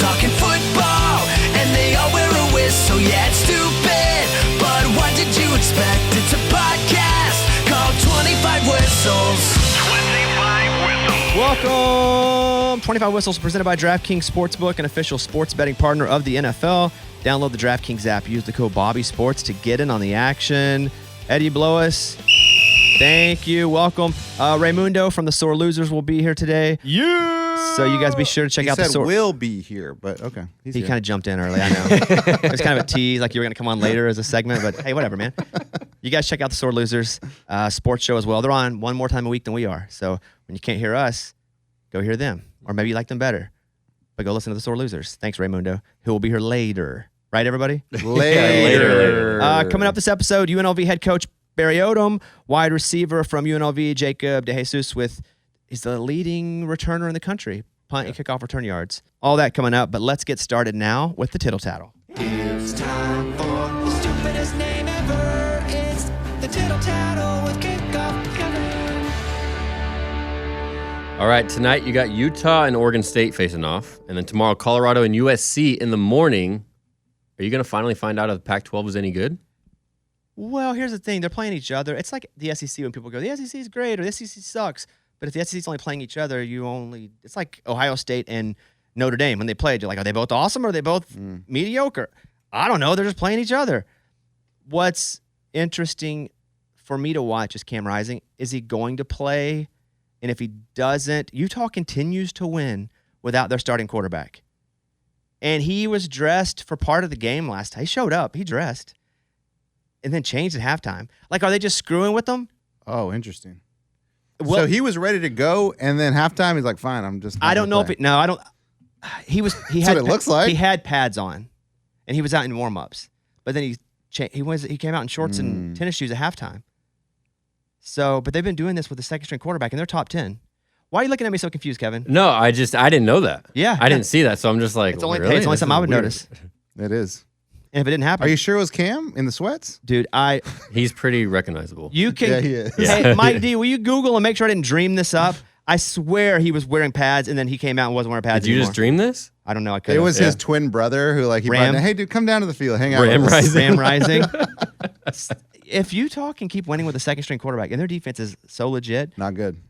talking football, and they all wear a whistle. Yeah, it's stupid, but what did you expect? It's a podcast called 25 Whistles. 25 Whistles. Welcome. 25 Whistles presented by DraftKings Sportsbook, an official sports betting partner of the NFL. Download the DraftKings app. Use the code BobbySports to get in on the action. Eddie Blois, thank you. Welcome. Raymundo from the Sore Losers will be here today. Yeah. So you guys be sure to check out the Sore. Will be here, but okay. He kind of jumped in early, I know. It was kind of a tease, like you were going to come on later as a segment, but hey, whatever, man. You guys check out the Sore Losers sports show as well. They're on one more time a week than we are. So when you can't hear us, go hear them. Or maybe you like them better. But go listen to the Sore Losers. Thanks, Raymundo, who will be here later. Right, everybody? Later. Coming up this episode, UNLV head coach Barry Odom, wide receiver from UNLV, Jacob DeJesus, he's the leading returner in the country, punt and kickoff return yards. All that coming up, but let's get started now with the Tittle Tattle. It's time for the stupidest name ever. It's the Tittle Tattle with Kickoff Kevin. All right, tonight you got Utah and Oregon State facing off, and then tomorrow Colorado and USC in the morning. Are you going to finally find out if the Pac-12 is any good? Well, here's the thing. They're playing each other. It's like the SEC when people go, the SEC is great or the SEC sucks. But if the SEC is only playing each other, it's like Ohio State and Notre Dame when they played. You're like, are they both awesome or are they both mediocre? I don't know. They're just playing each other. What's interesting for me to watch is Cam Rising. Is he going to play? And if he doesn't, Utah continues to win without their starting quarterback. And he was dressed for part of the game last time. He showed up. He dressed. And then changed at halftime. Like, are they just screwing with them? Oh, interesting. Well, so he was ready to go, and then halftime, he's like, fine, I'm just not I don't know play. I don't. He That's had what it looks like. He had pads on, and he was out in warm-ups. But then he came out in shorts and tennis shoes at halftime. So, but they've been doing this with the second-string quarterback, and they're top 10. Why are you looking at me so confused, Kevin? No, I didn't know that. Yeah. I didn't see that, so I'm just like, It's only really? something This I is would weird. notice. It is. And if it didn't happen, Are you sure it was Cam in the sweats? dude, He's pretty recognizable. you can. Yeah, he is. Hey, Mike D, will you Google and make sure I didn't dream this up? I swear he was wearing pads, and then he came out and wasn't wearing pads Did you anymore. just dream this? I don't know. I could. It was his twin brother who, like, he brought Ram. in, hey, dude, come down to the field, hang out Ram with us. Rising. Ram Rising. If Utah can keep winning with a second-string quarterback, and their defense is so legit, Not good.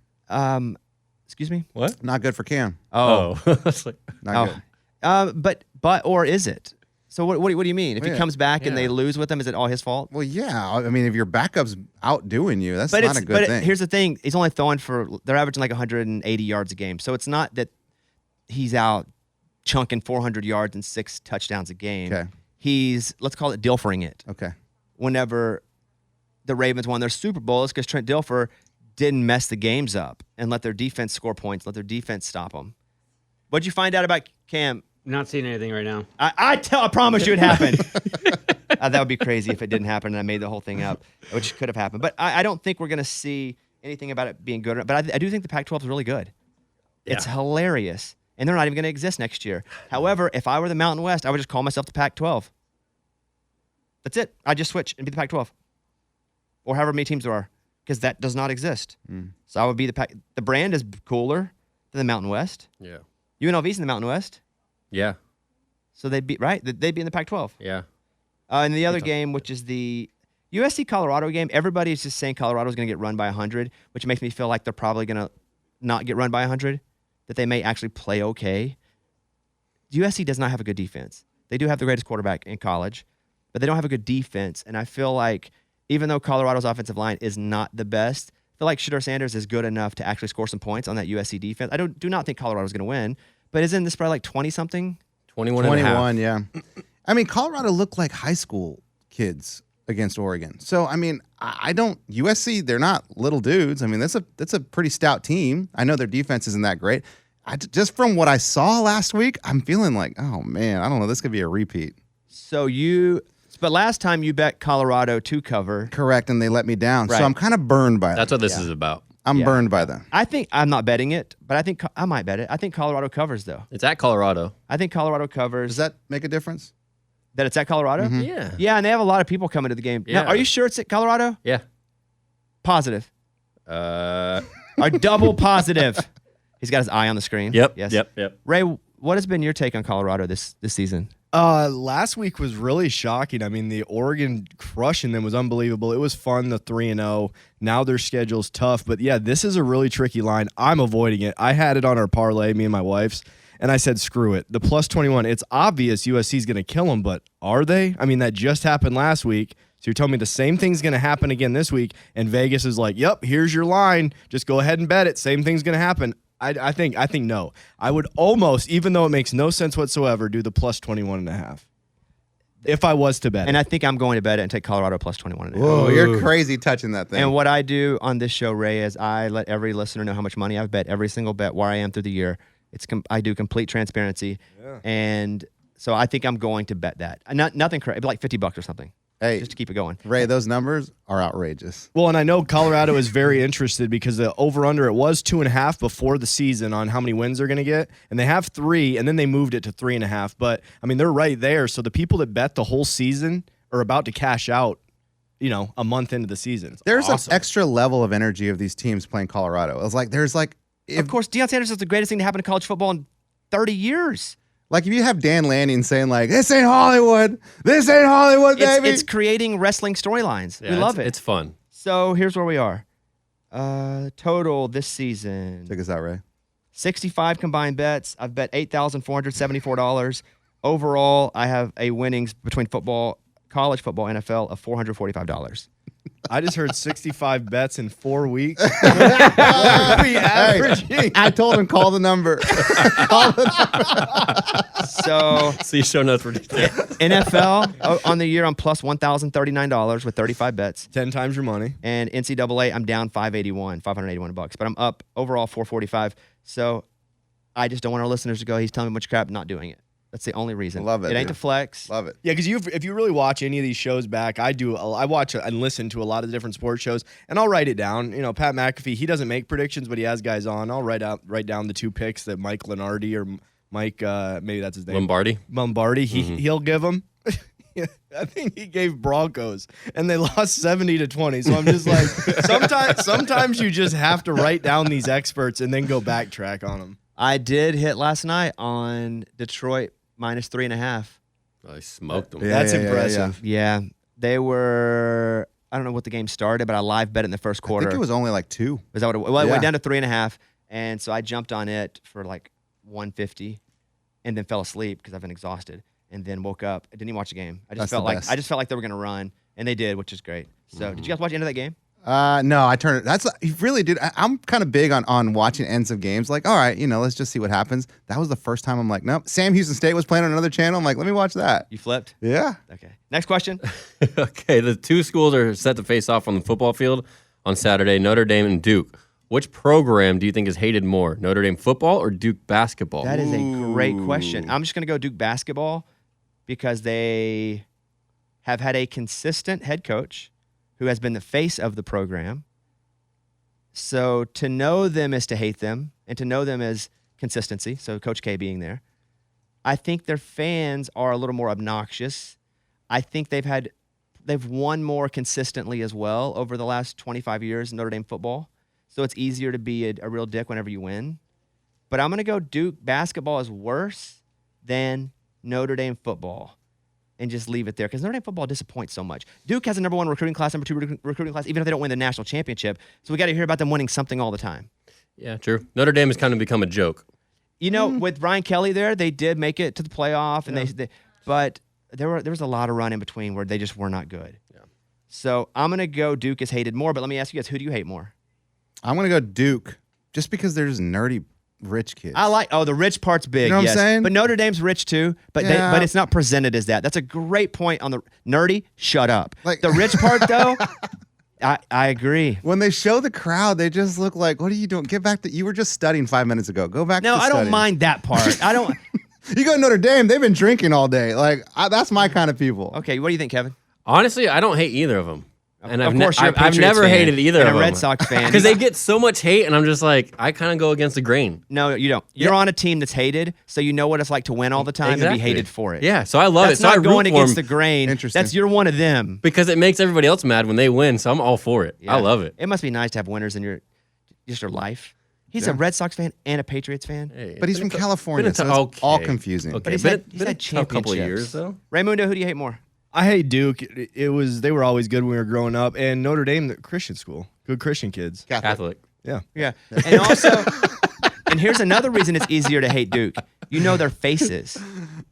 excuse me. What? Not good for Cam. Oh. It's like, Not good. But or is it? So what do you mean? If he Yeah. comes back and they lose with him, is it all his fault? Well, yeah. I mean, if your backup's outdoing you, that's But not a good thing. here's the thing: he's only throwing they're averaging like 180 yards a game. So it's not that he's out chunking 400 yards and 6 touchdowns a game. Okay. He's, let's call it Dilfering it. Okay. Whenever the Ravens won their Super Bowl, it's because Trent Dilfer didn't mess the games up and let their defense score points, let their defense stop them. What'd you find out about Cam? Not seeing anything right now. I promise you it happened. That would be crazy if it didn't happen and I made the whole thing up, which could have happened. But I don't think we're going to see anything about it being good. But I do think the Pac-12 is really good. It's hilarious. And they're not even going to exist next year. However, if I were the Mountain West, I would just call myself the Pac-12. That's it. I'd just switch and be the Pac-12. Or however many teams there are. Because that does not exist. So I would be the brand is cooler than the Mountain West. yeah. UNLV's in the Mountain West. Yeah. So they'd be, right? They'd be in the Pac-12. Yeah. And the other game, which is the USC-Colorado game, everybody is just saying Colorado's going to get run by 100, which makes me feel like they're probably going to not get run by 100, that they may actually play okay. USC does not have a good defense. They do have the greatest quarterback in college, but they don't have a good defense. And I feel like even though Colorado's offensive line is not the best, I feel like Shedeur Sanders is good enough to actually score some points on that USC defense. I do not think Colorado's going to win, but isn't this probably like 20-something? 21 and a half. 21, yeah. I mean, Colorado looked like high school kids against Oregon. So, I mean, I don't USC, they're not little dudes. I mean, that's a pretty stout team. I know their defense isn't that great. Just from what I saw last week, I'm feeling like, oh man, I don't know, this could be a repeat. But last time you bet Colorado to cover. Correct, and they let me down. Right. So I'm kind of burned by that. That's what this is about. I'm Yeah. burned by that. I think I'm not betting it, but I think I might bet it. I think Colorado covers, though. It's at Colorado. I think Colorado covers. Does that make a differance? That it's at Colorado? Yeah. Yeah, and they have a lot of people coming to the game. Yeah. Now, are you sure it's at Colorado? Yeah. Positive. Uh, Or double positive. He's got his eye on the screen. Yep. Yes. Yep. Ray, what has been your take on Colorado this season? Last week was really shocking. I mean, the Oregon crushing them was unbelievable. It was fun, the 3-0. Now their schedule's tough. But, yeah, this is a really tricky line. I'm avoiding it. I had it on our parlay, me and my wife's, and I said, screw it. The plus 21, it's obvious USC's going to kill them, but are they? I mean, that just happened last week. So you're telling me the same thing's going to happen again this week, and Vegas is like, yep, here's your line. Just go ahead and bet it. Same thing's going to happen. I think no. I would almost, even though it makes no sense whatsoever, do the plus 21.5. If I was to bet. And I think I'm going to bet it and take Colorado plus 21.5. Whoa, you're crazy touching that thing. And what I do on this show, Ray, is I let every listener know how much money I've bet, every single bet, where I am through the year. I do complete transparency. Yeah. And so I think I'm going to bet that. Nothing crazy, like $50 or something. Hey, just to keep it going. Ray, those numbers are outrageous. Well, and I know Colorado is very interested because the over-under, it was 2.5 before the season on how many wins they're going to get. And they have 3, and then they moved it to 3.5. But, I mean, they're right there. So the people that bet the whole season are about to cash out, a month into the season. There's an extra level of energy of these teams playing Colorado. It's like, of course, Deion Sanders is the greatest thing to happen to college football in 30 years. Like, if you have Dan Lanning saying, like, this ain't Hollywood. This ain't Hollywood, baby. It's creating wrestling storylines. Yeah, we love it. It's fun. So here's where we are. Total this season. Check us out, Ray. 65 combined bets. I've bet $8,474. Overall, I have a winnings between football, college football, NFL of $445. I just heard 65 bets in 4 weeks. What are we averaging? I told him, call the number. So See show notes for details. NFL on the year, I'm plus $1,039 with 35 bets. 10 times your money. And NCAA, I'm down $581 bucks, but I'm up overall $445. So I just don't want our listeners to go, he's telling me much crap, not doing it. That's the only reason. Love it. It ain't the flex. Love it. Yeah, because if you really watch any of these shows back, I watch and listen to a lot of different sports shows, and I'll write it down. Pat McAfee, he doesn't make predictions, but he has guys on. I'll write down the 2 picks that Mike Lenardi or Mike, maybe that's his name. Lombardi. He'll give them. I think he gave Broncos, and they lost 70-20. So I'm just like, sometimes you just have to write down these experts and then go backtrack on them. I did hit last night on Detroit minus 3.5. I smoked them. That's impressive. Yeah, they were. I don't know what the game started, but I live bet it in the first quarter. I think it was only like 2. Is that what it was? Well, it went down to 3.5, and so I jumped on it for like 150, and then fell asleep because I've been exhausted, and then woke up. I didn't even watch the game. I just felt like they were gonna run, and they did, which is great. So, did you guys watch the end of that game? No, I turned it. He really did. I'm kind of big on watching ends of games. Like, all right, let's just see what happens. That was the first time I'm like, nope. Sam Houston State was playing on another channel. I'm like, let me watch that. You flipped? Yeah. Okay. Next question. Okay, the 2 schools are set to face off on the football field on Saturday, Notre Dame and Duke. Which program do you think is hated more, Notre Dame football or Duke basketball? That is a great question. I'm just going to go Duke basketball because they have had a consistent head coach who has been the face of the program. So to know them is to hate them, and to know them is consistency, so Coach K being there. I think their fans are a little more obnoxious. I think they've won more consistently as well over the last 25 years in Notre Dame football. So it's easier to be a real dick whenever you win. But I'm going to go Duke basketball is worse than Notre Dame football. And just leave it there because Notre Dame football disappoints so much. Duke has a number 1 recruiting class, number 2 recruiting class, even if they don't win the national championship. So we got to hear about them winning something all the time. Yeah, true. Notre Dame has kind of become a joke. With Ryan Kelly there, they did make it to the playoff, and but there was a lot of run in between where they just were not good. Yeah. So I'm gonna go Duke is hated more. But let me ask you guys, who do you hate more? I'm gonna go Duke just because they're just nerdy rich kids. I like the rich part's big. You know what yes. I'm saying? But Notre Dame's rich too. But but it's not presented as that. That's a great point on the nerdy. Shut up. Like the rich part though. I agree. When they show the crowd, they just look like, what are you doing? Get back to, you were just studying 5 minutes ago. Go back to I studying. don't mind that part. I don't. You go to Notre Dame, they've been drinking all day. That's my kind of people. Okay, what do you think, Kevin? Honestly, I don't hate either of them. And of course, you're a I've Patriots never fan hated either and of them. a Red Sox fan. Because they get so much hate, and I'm just like, I kind of go against the grain. No, you don't. You're on a team that's hated, so you know what it's like to win all the time and be hated for it. Yeah, so I love that's it. So not I root going for against them the grain. Interesting. You're one of them. because it makes everybody else mad when they win, so I'm all for it. Yeah. I love it. It must be nice to have winners in your life. He's a Red Sox fan and a Patriots fan. Hey, But he's from California, so it's all confusing. Okay, But he's been had a tough couple of championships. years though. Raymundo, who do you hate more? I hate Duke. They were always good when we were growing up, and Notre Dame, the Christian school, good Christian kids. Catholic. Yeah. Yeah. And also, and here's another reason it's easier to hate Duke. You know their faces.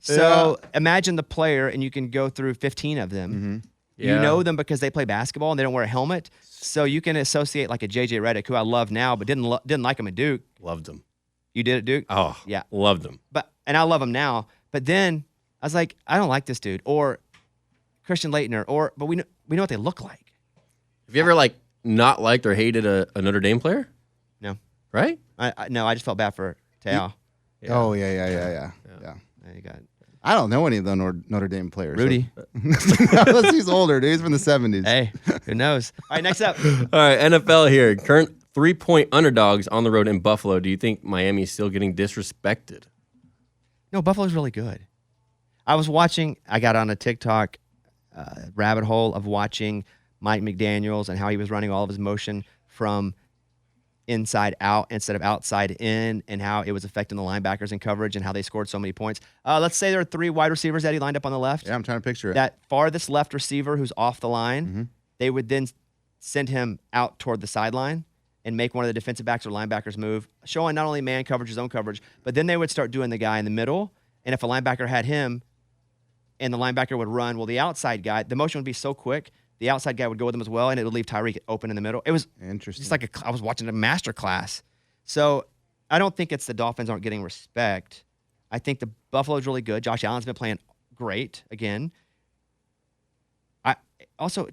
So imagine the player, and you can go through 15 of them. You Yeah. know them because they play basketball and they don't wear a helmet. So you can associate like a JJ Redick, who I love now, but didn't like him at Duke. Loved him. You did at Duke? Oh, Yeah. loved him. And I love him now. But then I was like, I don't like this dude. Or Christian Laettner. But we know what they look like. Have you ever like not liked or hated a Notre Dame player? No. Right? No, I just felt bad for Tao. Oh, yeah. You got I don't know any of the Notre Dame players. Rudy. Unless he's older, dude. He's from the 70s. Hey, who knows? All right, next up. All right, NFL here. Current 3-point underdogs on the road in Buffalo. Do you think Miami's still getting disrespected? No, Buffalo's really good. I got on a TikTok rabbit hole of watching Mike McDaniels and how he was running all of his motion from inside out instead of outside in, and how it was affecting the linebackers in coverage and how they scored so many points. Let's say there are 3 wide receivers that he lined up on the left. Yeah, I'm trying to picture it. That farthest left receiver who's off the line, they would then send him out toward the sideline and make one of the defensive backs or linebackers move, showing not only man coverage, his own coverage, but then they would start doing the guy in the middle. And if a linebacker had him and the linebacker would run, well, the outside guy, the motion would be so quick, the outside guy would go with him as well, and it would leave Tyreek open in the middle. It was Interesting. just like I was watching a master class. So I don't think it's the Dolphins aren't getting respect. I think the Buffalo's really good. Josh Allen's been playing great again. I feel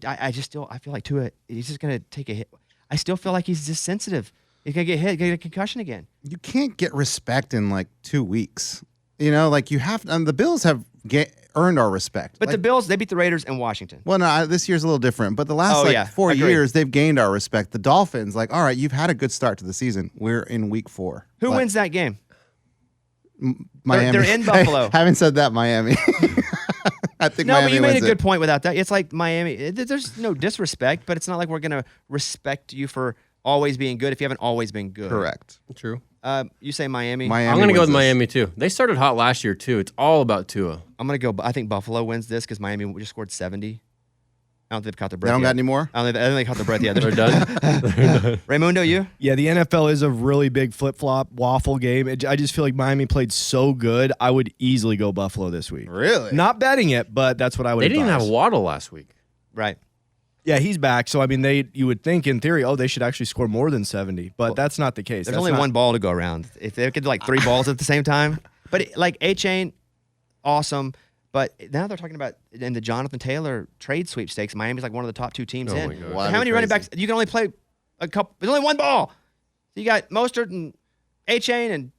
like Tua, he's just going to take a hit. I still feel like he's just sensitive. He's going to get hit, get a concussion again. You can't get respect in like 2 weeks. You know, like you have, and the Bills have earned our respect. But like, the Bills, they beat the Raiders in Washington. well, no, this year's a little different. But the last 4 agreed. years, they've gained our respect. The Dolphins, like, all right, you've had a good start to the season. We're in week 4. Who Like, wins that game? Miami. They're in Buffalo. Having said that, Miami. I think No, Miami but you made wins a good it. point without that. It's like Miami. There's no disrespect, but it's not like we're going to respect you for always being good if you haven't always been good. Correct. True. You say Miami. Miami I'm going to go wins with this. Miami too. They started hot last year too. It's all about Tua. I'm going to go. I think Buffalo wins this because Miami just scored 70. I don't think they've caught their breath They don't yet. got any more? I don't think they caught their breath yet. They're done. Raymundo, you? Yeah, the NFL is a really big flip-flop waffle game. I just feel like Miami played so good. I would easily go Buffalo this week. Really? Not betting it, but that's what I would They didn't even advise. have Waddle last week. Right. Yeah, he's back. So, I mean, you would think in theory, they should actually score more than 70, but that's not the case. There's That's only not- one ball to go around. If they could do like 3 balls at the same time. But like A-Chain, awesome. But now they're talking about in the Jonathan Taylor trade sweepstakes, Miami's like one of the top 2 teams Oh in. my God. Well, How that'd many be running crazy. backs? You can only play a couple. There's only one ball. So you got Mostert and A-Chain and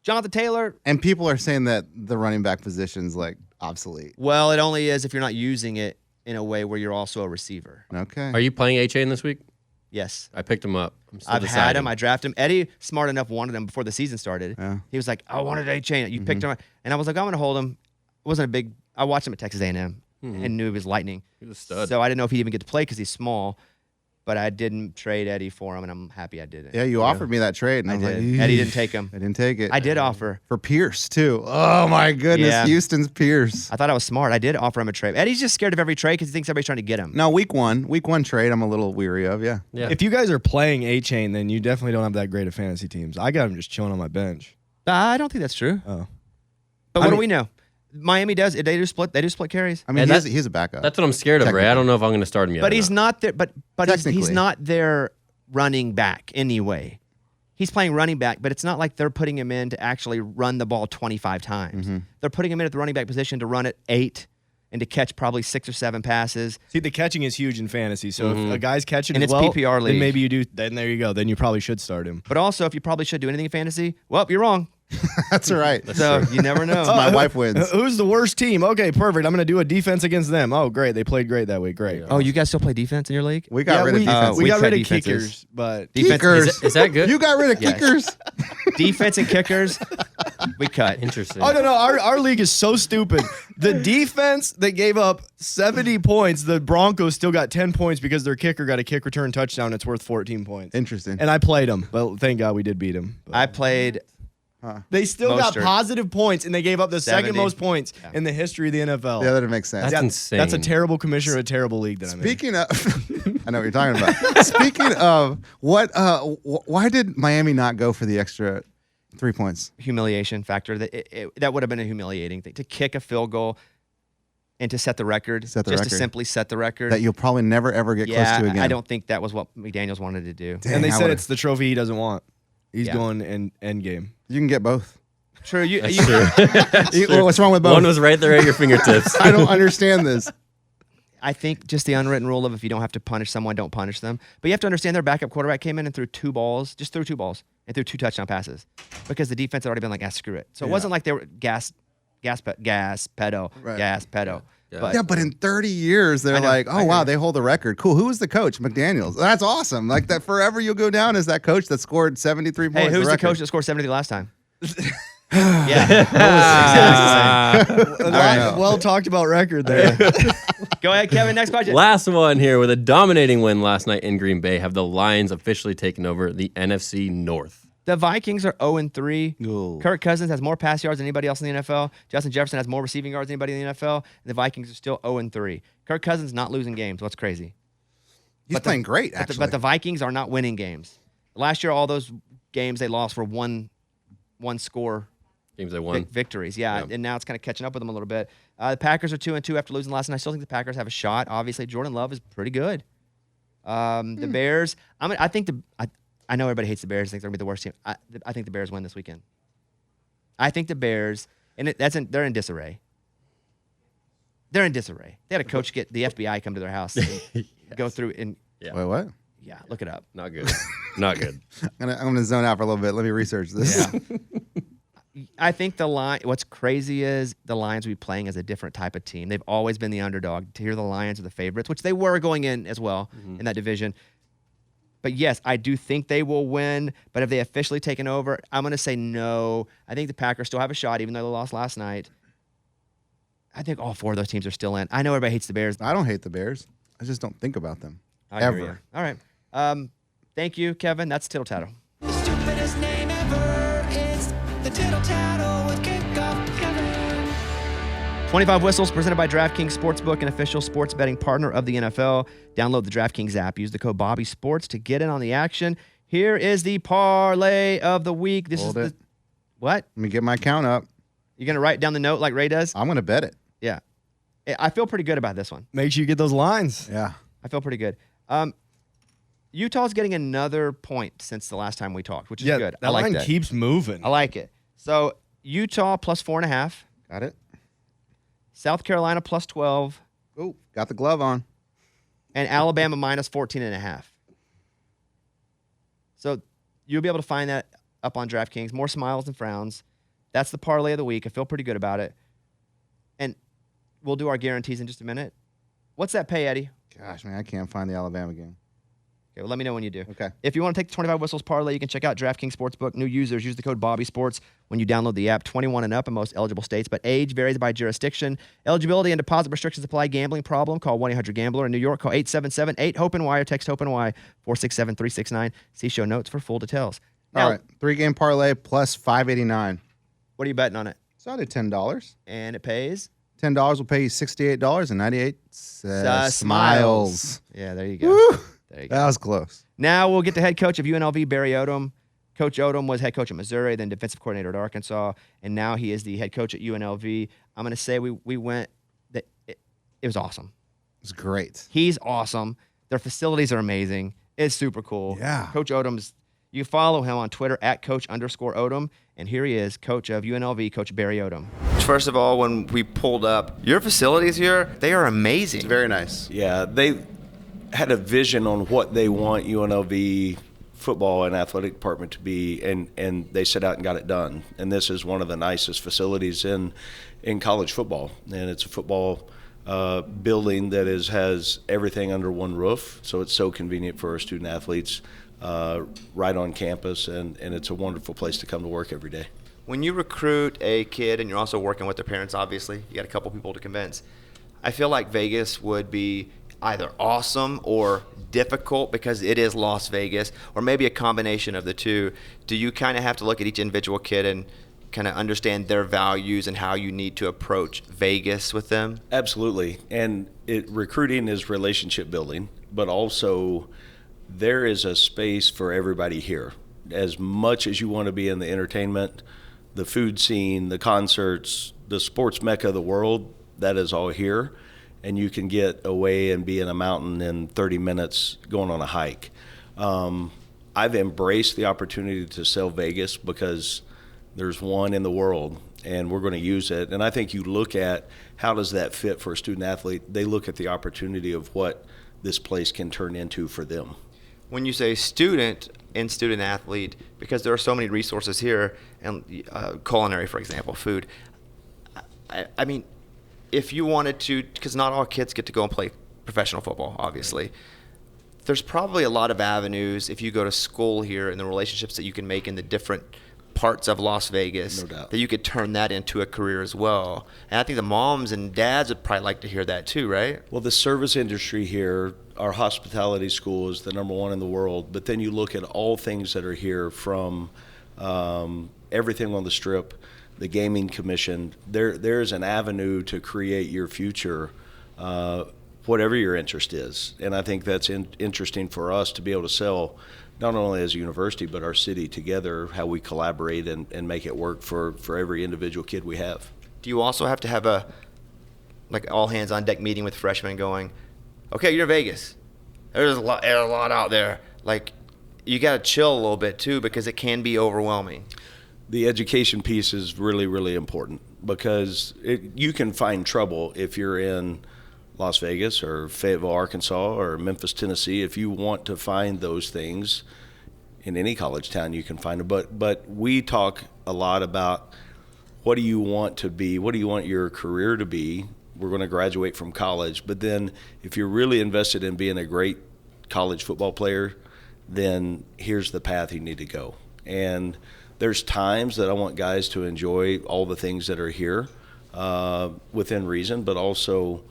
Jonathan Taylor. And people are saying that the running back position's like obsolete. Well, it only is if you're not using it in a way where you're also a receiver. Okay. Are you playing A-Chain this week? Yes. I picked him up. I'm still I've had deciding. him. I drafted him. Eddie, smart enough, wanted him before the season started. Yeah. He was like, I wanted A-Chain. You picked him. And I was like, I'm going to hold him. It wasn't a big – I watched him at Texas A&M and knew he was lightning. He's a stud. So I didn't know if he'd even get to play because he's small. But I didn't trade Eddie for him, and I'm happy I didn't. Yeah, you offered me that trade, and I I was did. like, Eddie didn't "Eesh." take him. I didn't take it. I did offer. For Pierce too. Oh my goodness, Yeah. Houston's Pierce. I thought I was smart. I did offer him a trade. Eddie's just scared of every trade because he thinks everybody's trying to get him. No, week one trade. I'm a little weary of. Yeah. yeah. If you guys are playing A-Chain, then you definitely don't have that great of fantasy teams. I got him just chilling on my bench. I don't think that's true. Oh. But I what do mean- we know? Miami does. They do split carries. I mean, And he's a backup. That's what I'm scared of, Ray. I don't know if I'm going to start him yet. But or he's not there. But he's Technically. not their running back anyway. He's playing running back, but it's not like they're putting him in to actually run the ball 25 times. They're putting him in at the running back position to run it 8 and to catch probably 6 or 7 passes. See, the catching is huge in fantasy. So if a guy's catching And as it's well, PPR league. then maybe you do. Then there you go. Then you probably should start him. But also, if you probably should do anything in fantasy, well, you're wrong. That's all right. So you never know. My wife wins. Who's the worst team? Okay, perfect. I'm going to do a defense against them. Oh, great. They played great that week. Great. Oh, you guys still play defense in your league? We got rid of defense. we got cut rid of defenses. kickers, but Defense Kickers. Is that good? You got rid of Yes. kickers. defense and kickers. We cut. Interesting. Oh, no. Our league is so stupid. The defense that gave up 70 points, the Broncos still got 10 points because their kicker got a kick return touchdown. It's worth 14 points. Interesting. And I played them, but thank God we did beat them. I played. They still got Mostert. positive points, and they gave up the 70. second most points in the history of the NFL. Yeah, that makes sense. That's insane. That's a terrible commissioner of a terrible league that I'm in. Speaking of, I know what you're talking about. Speaking of, why did Miami not go for the extra 3 points? Humiliation factor. That would have been a humiliating thing to kick a field goal and to set the record. To simply set the record. That you'll probably never ever get close to again. I don't think that was what McDaniels wanted to do. Dang, And they I said would've- it's the trophy he doesn't want. He's Yeah. going in end game. You can get both. True. That's true. What's wrong with both? One was right there at your fingertips. I don't understand this. I think just the unwritten rule of if you don't have to punish someone, don't punish them. But you have to understand their backup quarterback came in and threw two balls, and threw two touchdown passes because the defense had already been like, screw it. So it wasn't like they were gas pedo. Yeah, but in 30 years, they're I know, like, I oh, wow, agree. they hold the record. Cool. Who was the coach? McDaniels. That's awesome. Like that forever you'll go down as that coach that scored 73 points. Hey, who's the record. coach that scored 73 last time? Yeah. That was exactly the same. Well talked about record there. Go ahead, Kevin. Next question. Last one here with a dominating win last night in Green Bay. Have the Lions officially taken over the NFC North? The Vikings are 0-3. Ooh. Kirk Cousins has more pass yards than anybody else in the NFL. Justin Jefferson has more receiving yards than anybody in the NFL. The Vikings are still 0-3. Kirk Cousins not losing games. What's crazy? He's playing great, But actually. but the Vikings are not winning games. Last year, all those games they lost were one score Games they won. victories. Yeah, Yeah. and now it's kind of catching up with them a little bit. The Packers are 2-2 after losing last night. I still think the Packers have a shot. Obviously, Jordan Love is pretty good. The Bears. I know everybody hates the Bears. Think they're gonna be the worst team. I think the Bears win this weekend. I think the Bears, and they're in disarray. They're in disarray. They had a coach get the FBI come to their house and go through and Wait, what? yeah, look it up. Not good. Not good. I'm gonna zone out for a little bit. Let me research this. I think what's crazy is the Lions will be playing as a different type of team. They've always been the underdog. To hear the Lions are the favorites, which they were going in as well in that division. But yes, I do think they will win. But have they officially taken over? I'm going to say no. I think the Packers still have a shot, even though they lost last night. I think all four of those teams are still in. I know everybody hates the Bears. I don't hate the Bears. I just don't think about them. I hear Ever. you. All right. Thank you, Kevin. That's Tittle Tattle. The stupidest name ever is the Tittle Tattle with Kickoff Kevin. 25 Whistles presented by DraftKings Sportsbook, an official sports betting partner of the NFL. Download the DraftKings app. Use the code BobbySports to get in on the action. Here is the parlay of the week. Hold it. What? Let me get my count up. You're going to write down the note like Ray does? I'm gonna bet it. Yeah. I feel pretty good about this one. Make sure you get those lines. Yeah. I feel pretty good. Utah's getting another point since the last time we talked, which is Yeah, good. that I like line that. keeps moving. I like it. So Utah plus 4.5. Got it. South Carolina plus 12. Oh, got the glove on. And Alabama minus 14.5. So you'll be able to find that up on DraftKings. More smiles than frowns. That's the parlay of the week. I feel pretty good about it. And we'll do our guarantees in just a minute. What's that pay, Eddie? Gosh, man, I can't find the Alabama game. Okay, well, let me know when you do. Okay. If you want to take the 25 Whistles parlay, you can check out DraftKings Sportsbook. New users use the code BobbySports when you download the app. 21 and up in most eligible states, but age varies by jurisdiction. Eligibility and deposit restrictions apply. Gambling problem? Call 1-800-GAMBLER. In New York, call 877-8-HOPE-NY or text HOPE-NY 467-369. See show notes for full details. Now, All right. 3-game parlay plus 589. what are you betting on it? So I did $10. And it pays? $10 will pay you $68.98. Smiles. Yeah, there you go. Woo! There you go. That was close. Now we'll get the head coach of UNLV, Barry Odom. Coach Odom was head coach at Missouri, then defensive coordinator at Arkansas, and now he is the head coach at UNLV. I'm going to say we went. It was awesome. It was great. He's awesome. Their facilities are amazing. It's super cool. Yeah. Coach Odom's. You follow him on Twitter at Coach_Odom, and here he is, coach of UNLV, Coach Barry Odom. First of all, when we pulled up, your facilities here, they are amazing. Very nice. Yeah, they had a vision on what they want UNLV football and athletic department to be, and they set out and got it done. And this is one of the nicest facilities in college football, and it's a football building that has everything under one roof, so it's so convenient for our student athletes right on campus, and it's a wonderful place to come to work every day. When you recruit a kid and you're also working with their parents, obviously, you got a couple people to convince. I feel like Vegas would be either awesome or difficult because it is Las Vegas, or maybe a combination of the two. Do you kind of have to look at each individual kid and kind of understand their values and how you need to approach Vegas with them? Absolutely. And recruiting is relationship building, but also there is a space for everybody here. As much as you want to be in the entertainment, the food scene, the concerts, the sports mecca of the world, that is all here. And you can get away and be in a mountain in 30 minutes going on a hike. I've embraced the opportunity to sell Vegas because there's one in the world, and we're going to use it. And I think you look at how does that fit for a student athlete. They look at the opportunity of what this place can turn into for them. When you say student and student athlete, because there are so many resources here, and culinary, for example, food. I mean, if you wanted to, because not all kids get to go and play professional football, obviously. There's probably a lot of avenues if you go to school here and the relationships that you can make in the different parts of Las Vegas, No doubt. that you could turn that into a career as well. And I think the moms and dads would probably like to hear that too, right? Well, the service industry here, our hospitality school is the number one in the world, but then you look at all things that are here from everything on the Strip, the gaming commission. There's an avenue to create your future, whatever your interest is. And I think that's interesting for us to be able to sell, not only as a university, but our city together, how we collaborate and make it work for every individual kid we have. Do you also have to have a all hands on deck meeting with freshmen going, okay, you're in Vegas. There's a lot out there. Like, you got to chill a little bit too, because it can be overwhelming. The education piece is really, really important because you can find trouble if you're in Las Vegas or Fayetteville, Arkansas, or Memphis, Tennessee. If you want to find those things in any college town, you can find them. But we talk a lot about what do you want to be? What do you want your career to be? We're going to graduate from college. But then if you're really invested in being a great college football player, then here's the path you need to go. And there's times that I want guys to enjoy all the things that are here within reason, but also,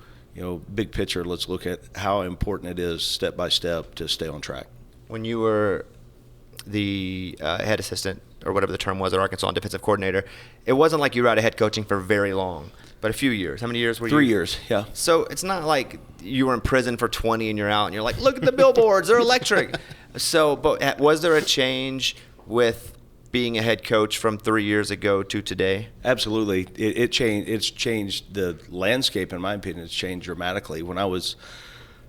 big picture, let's look at how important it is step by step to stay on track. When you were the head assistant, or whatever the term was, at Arkansas, and defensive coordinator, it wasn't like you were out of head coaching for very long, but a few years. How many years were you? 3 years, yeah. So it's not like you were in prison for 20 and you're out and you're like, look at the billboards, they're electric. So, but was there a change with being a head coach from 3 years ago to today? Absolutely. It changed. It's changed the landscape, in my opinion. It's changed dramatically. When I was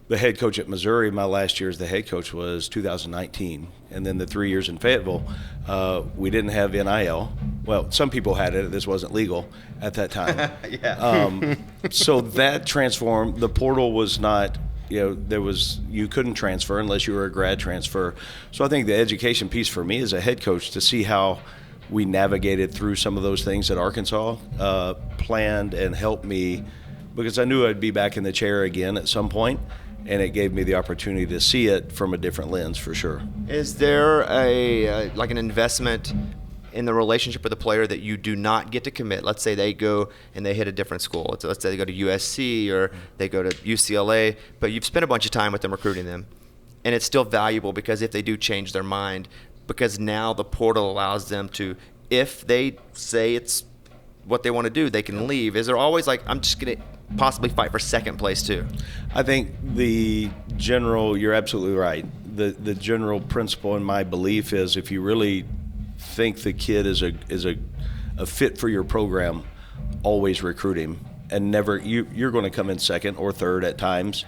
the head coach at Missouri, my last year as the head coach was 2019. And then the 3 years in Fayetteville, we didn't have NIL. Well, some people had it. This wasn't legal at that time. Yeah. So that transformed. The portal was not, you couldn't transfer unless you were a grad transfer. So I think the education piece for me as a head coach, to see how we navigated through some of those things at Arkansas, planned and helped me, because I knew I'd be back in the chair again at some point, and it gave me the opportunity to see it from a different lens for sure. Is there an investment in the relationship with the player that you do not get to commit? Let's say they go and they hit a different school. Let's say they go to USC or they go to UCLA, but you've spent a bunch of time with them recruiting them, and it's still valuable because if they do change their mind, because now the portal allows them to, if they say it's what they want to do, they can leave. Is there always I'm just going to possibly fight for second place too? I think you're absolutely right. The general principle in my belief is, if you really think the kid is a fit for your program, always recruit him, and never you're going to come in second or third at times,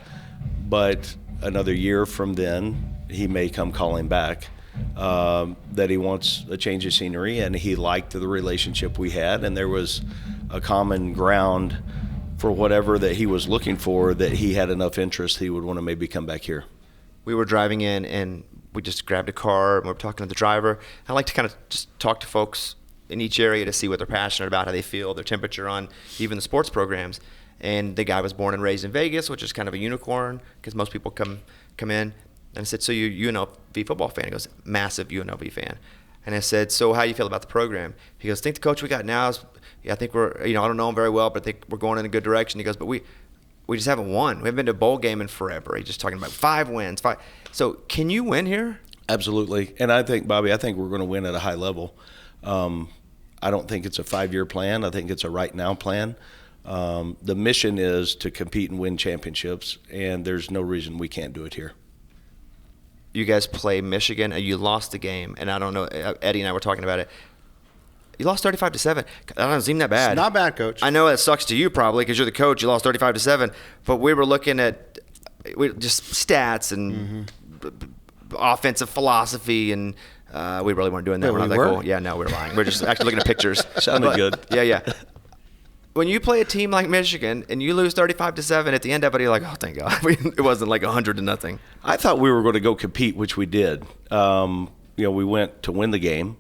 but another year from then he may come calling back that he wants a change of scenery, and he liked the relationship we had, and there was a common ground for whatever that he was looking for, that he had enough interest he would want to maybe come back here. We were driving in and we just grabbed a car and we were talking to the driver. I like to kind of just talk to folks in each area to see what they're passionate about, how they feel, their temperature on even the sports programs. And the guy was born and raised in Vegas, which is kind of a unicorn because most people come in. And I said, so you UNLV football fan? He goes, massive UNLV fan. And I said, so how do you feel about the program? He goes, I think the coach we got now is, I think we're, I don't know him very well, but I think we're going in a good direction. He goes, but we just haven't won. We haven't been to a bowl game in forever. He's just talking about 5 wins. So can you win here? Absolutely. And I think, Bobby, we're going to win at a high level. I don't think it's a 5-year plan. I think it's a right now plan. The mission is to compete and win championships, and there's no reason we can't do it here. You guys play Michigan, and you lost the game, and I don't know, Eddie and I were talking about it. You lost 35-7. That doesn't seem that bad. It's not bad, Coach. I know it sucks to you probably because you're the coach. You lost 35-7, but we were looking at just stats and offensive philosophy, and we really weren't doing that. We're not that cool. Yeah, no, we were lying. We're just actually looking at pictures. Sounded good. Yeah. When you play a team like Michigan and you lose 35-7, at the end of it, you're like, oh, thank God. It wasn't like 100-0. I thought we were going to go compete, which we did. We went to win the game.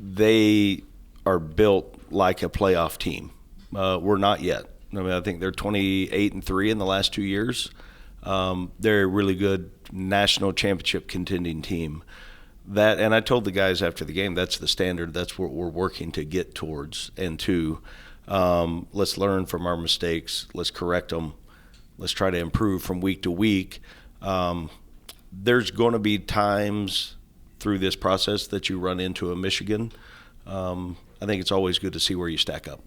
They are built like a playoff team. We're not yet. I think they're 28-3 in the last 2 years. They're a really good national championship contending team. And I told the guys after the game, that's the standard. That's what we're working to get towards and to. Let's learn from our mistakes. Let's correct them. Let's try to improve from week to week. There's going to be times through this process that you run into a Michigan. I think it's always good to see where you stack up.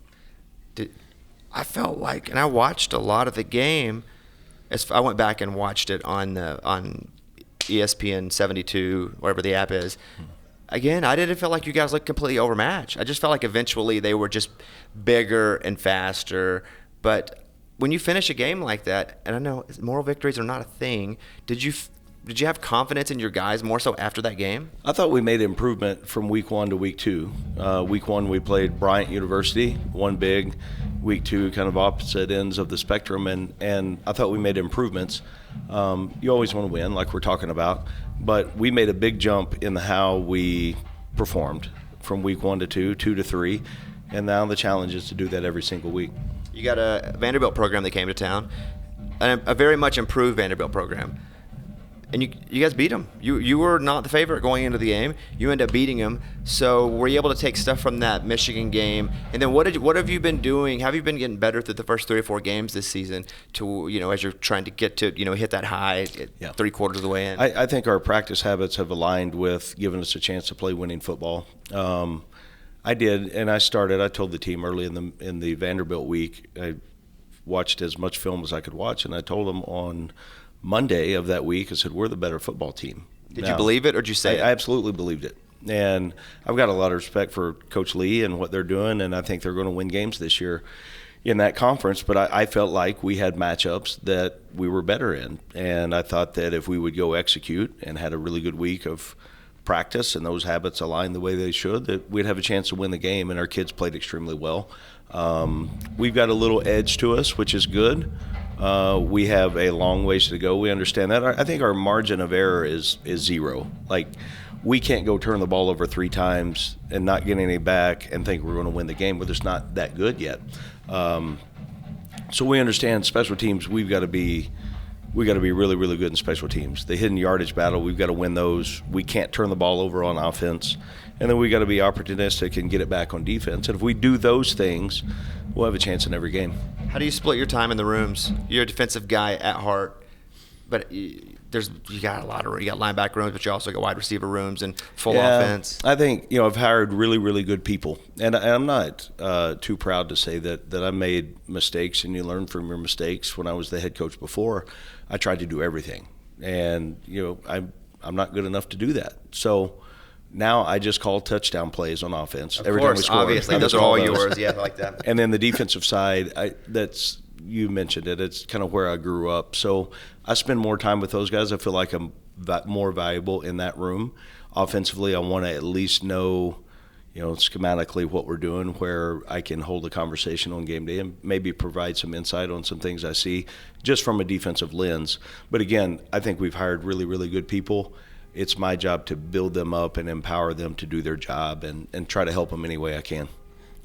I felt like, and I watched a lot of the game. I went back and watched it on ESPN 72, whatever the app is. Again, I didn't feel like you guys looked completely overmatched. I just felt like eventually they were just bigger and faster. But when you finish a game like that, and I know moral victories are not a thing, did you have confidence in your guys more so after that game? I thought we made improvement from week 1 to week 2. Week 1 we played Bryant University, won big. Week 2 kind of opposite ends of the spectrum, and I thought we made improvements. You always want to win, like we're talking about, but we made a big jump in how we performed from week 1 to 2, 2 to 3, and now the challenge is to do that every single week. You got a Vanderbilt program that came to town, a very much improved Vanderbilt program. And you guys beat them. You were not the favorite going into the game. You end up beating them. So were you able to take stuff from that Michigan game? And then what have you been doing? Have you been getting better through the first 3 or 4 games this season to, as you're trying to get to, hit that high at 3/4 of the way in? I think our practice habits have aligned with giving us a chance to play winning football. I did, and I told the team early in the Vanderbilt week, I watched as much film as I could watch, and I told them on Monday of that week, I said, we're the better football team. Did you believe it or did you say it? I absolutely believed it. And I've got a lot of respect for Coach Lee and what they're doing, and I think they're going to win games this year in that conference. But I felt like we had matchups that we were better in. And I thought that if we would go execute and had a really good week of practice and those habits aligned the way they should, that we'd have a chance to win the game, and our kids played extremely well. We've got a little edge to us, which is good. We have a long ways to go. We understand that. I think our margin of error is 0. Like, we can't go turn the ball over 3 times and not get any back and think we're going to win the game. We're just not that good yet. So we understand special teams. We got to be really, really good in special teams. The hidden yardage battle, we've got to win those. We can't turn the ball over on offense. And then we got to be opportunistic and get it back on defense. And if we do those things, we'll have a chance in every game. How do you split your time in the rooms? You're a defensive guy at heart, but you got a lot of you got linebacker rooms, but you also got wide receiver rooms and full offense. I think I've hired really, really good people, and I'm not too proud to say that I made mistakes, and you learn from your mistakes. When I was the head coach before, I tried to do everything, and I'm not good enough to do that. So now I just call touchdown plays on offense. Of course, obviously, those are all yours. Yeah, I like that. And then the defensive side, you mentioned it. It's kind of where I grew up. So I spend more time with those guys. I feel like I'm more valuable in that room. Offensively, I want to at least know, schematically what we're doing, where I can hold a conversation on game day and maybe provide some insight on some things I see just from a defensive lens. But again, I think we've hired really, really good people. It's my job to build them up and empower them to do their job and try to help them any way I can.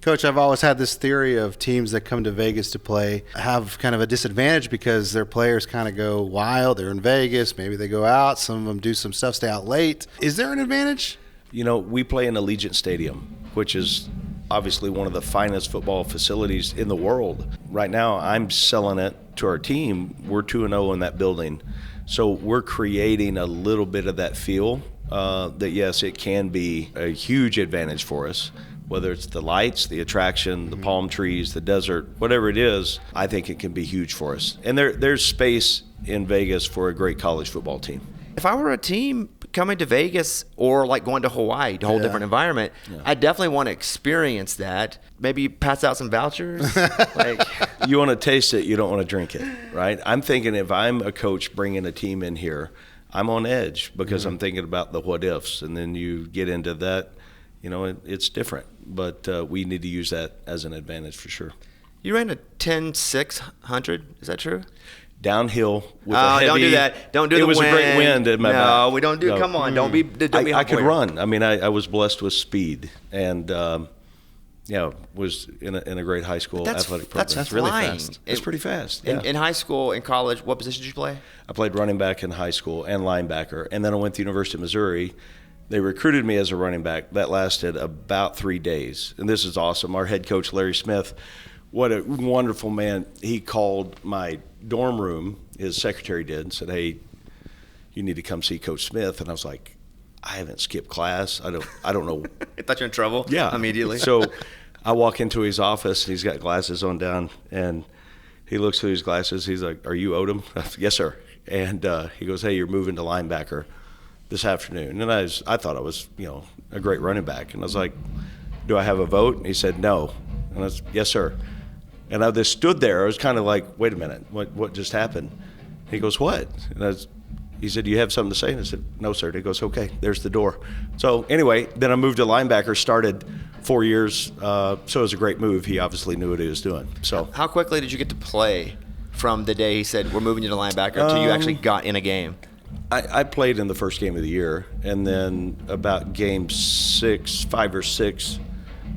Coach, I've always had this theory of teams that come to Vegas to play have kind of a disadvantage because their players kind of go wild. They're in Vegas. Maybe they go out. Some of them do some stuff, stay out late. Is there an advantage? You know, we play in Allegiant Stadium, which is obviously one of the finest football facilities in the world. Right now, I'm selling it to our team. We're 2-0 in that building. So we're creating a little bit of that feel that, yes, it can be a huge advantage for us. Whether it's the lights, the attraction, the palm trees, the desert, whatever it is, I think it can be huge for us. And there's space in Vegas for a great college football team. If I were a team coming to Vegas or like going to Hawaii, a whole different environment, I definitely want to experience that. Maybe pass out some vouchers. Like, you want to taste it, you don't want to drink it, right? I'm thinking if I'm a coach bringing a team in here, I'm on edge because I'm thinking about the what ifs, and then you get into that, you know, it's different. But we need to use that as an advantage for sure. you ran a 10.600. Is that true? Downhill with a heavy, don't do that. Don't do the wind. It was a great wind in my back. No, we don't do. No. Come on, don't be. I could run. I mean, I was blessed with speed, and was in a great high school athletic program. That's really flying. fast. It's pretty fast. Yeah. In high school, in college, what position did you play? I played running back in high school and linebacker, and then I went to University of Missouri. They recruited me as a running back. That lasted about 3 days, and this is awesome. Our head coach, Larry Smith, what a wonderful man. He called my dorm room, his secretary did, and said, "Hey, you need to come see Coach Smith." And I was like, "I haven't skipped class. I don't know." I thought you're in trouble. Yeah, immediately. So I walk into his office, and he's got glasses on down, and he looks through his glasses. He's like, "Are you Odom?" I said, "Yes, sir." And he goes, "Hey, you're moving to linebacker this afternoon." And I thought I was, a great running back. And I was like, "Do I have a vote?" And he said, "No." And I was, "Yes, sir." And I just stood there. I was kind of like, "Wait a minute, what just happened?" He goes, "What?" And he said, "Do you have something to say?" And I said, "No, sir." And he goes, "Okay, there's the door." So anyway, then I moved to linebacker, started 4 years. So it was a great move. He obviously knew what he was doing. So how quickly did you get to play from the day he said, "We're moving you to linebacker," until you actually got in a game? I played in the first game of the year, and then about game 5 or 6,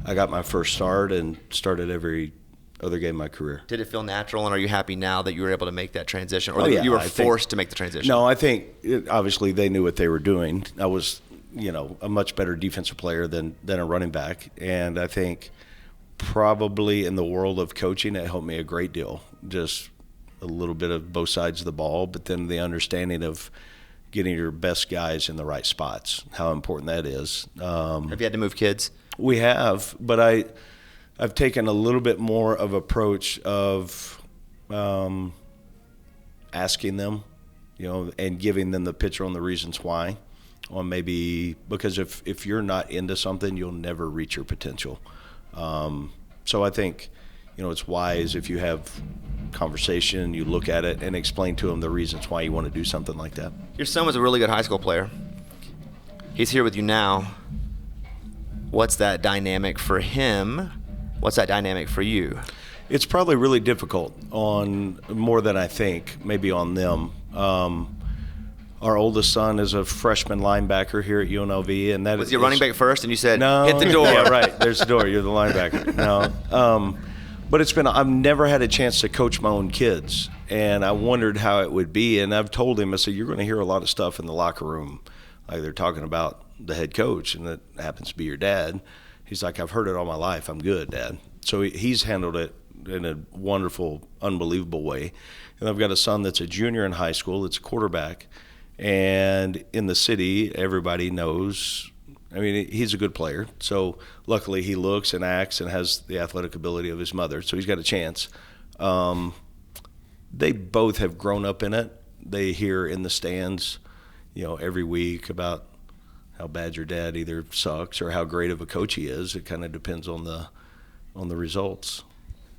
I got my first start and started every other game of my career. Did it feel natural, and are you happy now that you were able to make that transition, or Oh, that yeah, you were I think- forced to make the transition? No, I think obviously they knew what they were doing. I was, a much better defensive player than a running back, and I think probably in the world of coaching, it helped me a great deal. Just a little bit of both sides of the ball, but then the understanding of getting your best guys in the right spots, how important that is. Have you had to move kids? We have, but I've taken a little bit more of approach of asking them, and giving them the picture on the reasons why. Or maybe because if you're not into something, you'll never reach your potential. So I think, it's wise if you have conversation, you look at it and explain to them the reasons why you want to do something like that. Your son was a really good high school player. He's here with you now. What's that dynamic for him? What's that dynamic for you? It's probably really difficult on more than I think, maybe on them. Our oldest son is a freshman linebacker here at UNLV, and that Was he running back first, and you said, no, hit the door? Yeah, right. There's the door. You're the linebacker. No, but I've never had a chance to coach my own kids, and I wondered how it would be. And I've told him, I said, you're going to hear a lot of stuff in the locker room, like they're talking about the head coach, and that happens to be your dad. He's like, I've heard it all my life. I'm good, Dad. So he's handled it in a wonderful, unbelievable way. And I've got a son that's a junior in high school. That's a quarterback. And in the city, everybody knows. I mean, he's a good player. So luckily he looks and acts and has the athletic ability of his mother. So he's got a chance. They both have grown up in it. They hear in the stands, every week about how bad your dad either sucks or how great of a coach he is. It kind of depends on the results.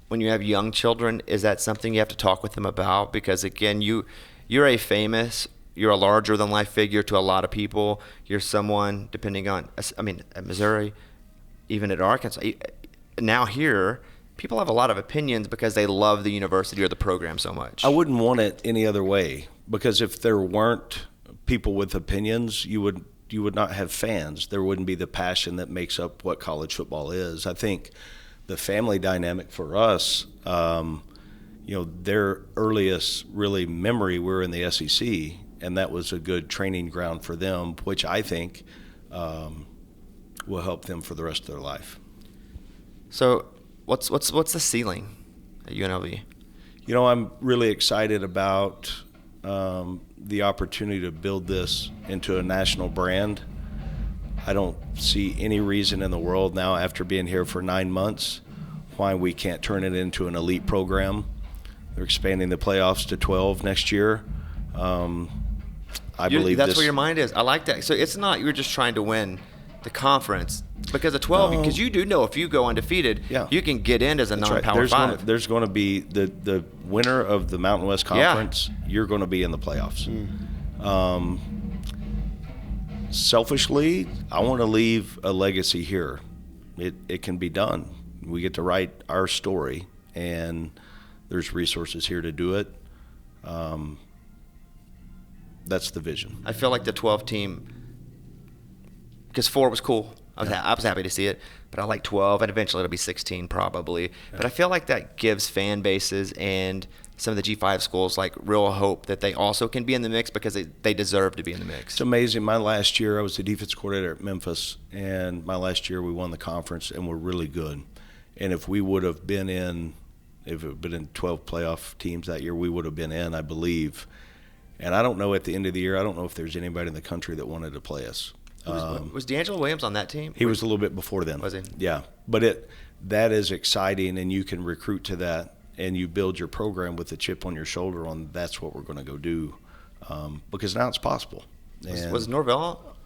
When you have young children, is that something you have to talk with them about? Because again, you're a larger than life figure to a lot of people. You're someone, depending on, at Missouri, even at Arkansas, now here, people have a lot of opinions because they love the university or the program so much. I wouldn't want it any other way, because if there weren't people with opinions, you would not have fans. There wouldn't be the passion that makes up what college football is. I think the family dynamic for us, their earliest really memory, we're in the SEC, and that was a good training ground for them, which I think will help them for the rest of their life. So, what's the ceiling at UNLV? You know, I'm really excited about the opportunity to build this into a national brand. I don't see any reason in the world now, after being here for 9 months, why we can't turn it into an elite program. They're expanding the playoffs to 12 next year. I believe that's where your mind is. I like that. So it's not you're just trying to win the conference, because of 12, because you do know if you go undefeated, you can get in as a non-power 5. There's going to be the winner of the Mountain West Conference. You're going to be in the playoffs. Selfishly, I want to leave a legacy here. It can be done. We get to write our story, and there's resources here to do it. That's the vision. I feel like the 12 team, because 4 was cool. I was happy to see it, but I like 12, and eventually it'll be 16 probably. Yeah. But I feel like that gives fan bases and some of the G5 schools like real hope that they also can be in the mix, because they deserve to be in the mix. It's amazing. My last year, I was the defense coordinator at Memphis, and my last year we won the conference and we're really good. And if we would have been in, if it had been in 12 playoff teams that year, we would have been in, I believe. And I don't know, at the end of the year, I don't know if there's anybody in the country that wanted to play us. Was D'Angelo Williams on that team? He was a little bit before then. Was he? Yeah. But that is exciting, and you can recruit to that, and you build your program with a chip on your shoulder on that's what we're going to go do, because now it's possible. Was Norvell?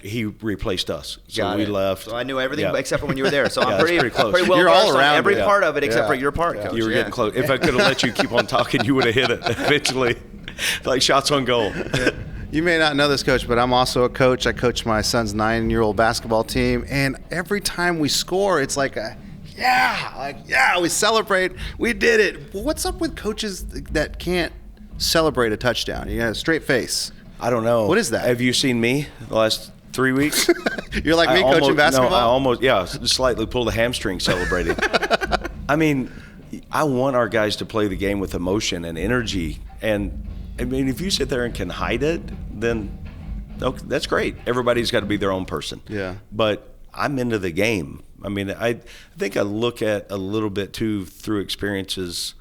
He replaced us, so Got we it. left. So I knew everything except for when you were there. So I'm pretty close. Pretty well You're all versed on around every it. part of it except for your part, Coach. You were getting close. If I could have let you keep on talking, you would have hit it eventually, like shots on goal. You may not know this, Coach, but I'm also a coach. I coach my son's 9-year-old basketball team, and every time we score, it's like we celebrate. We did it. What's up with coaches that can't celebrate a touchdown? You got a straight face. I don't know. What is that? Have you seen me the last 3 weeks? You're like me coaching basketball? No, I almost, slightly pulled a hamstring celebrating. I mean, I want our guys to play the game with emotion and energy. And, I mean, if you sit there and can hide it, then okay, that's great. Everybody's got to be their own person. Yeah. But I'm into the game. I mean, I think I look at a little bit, too, through experiences.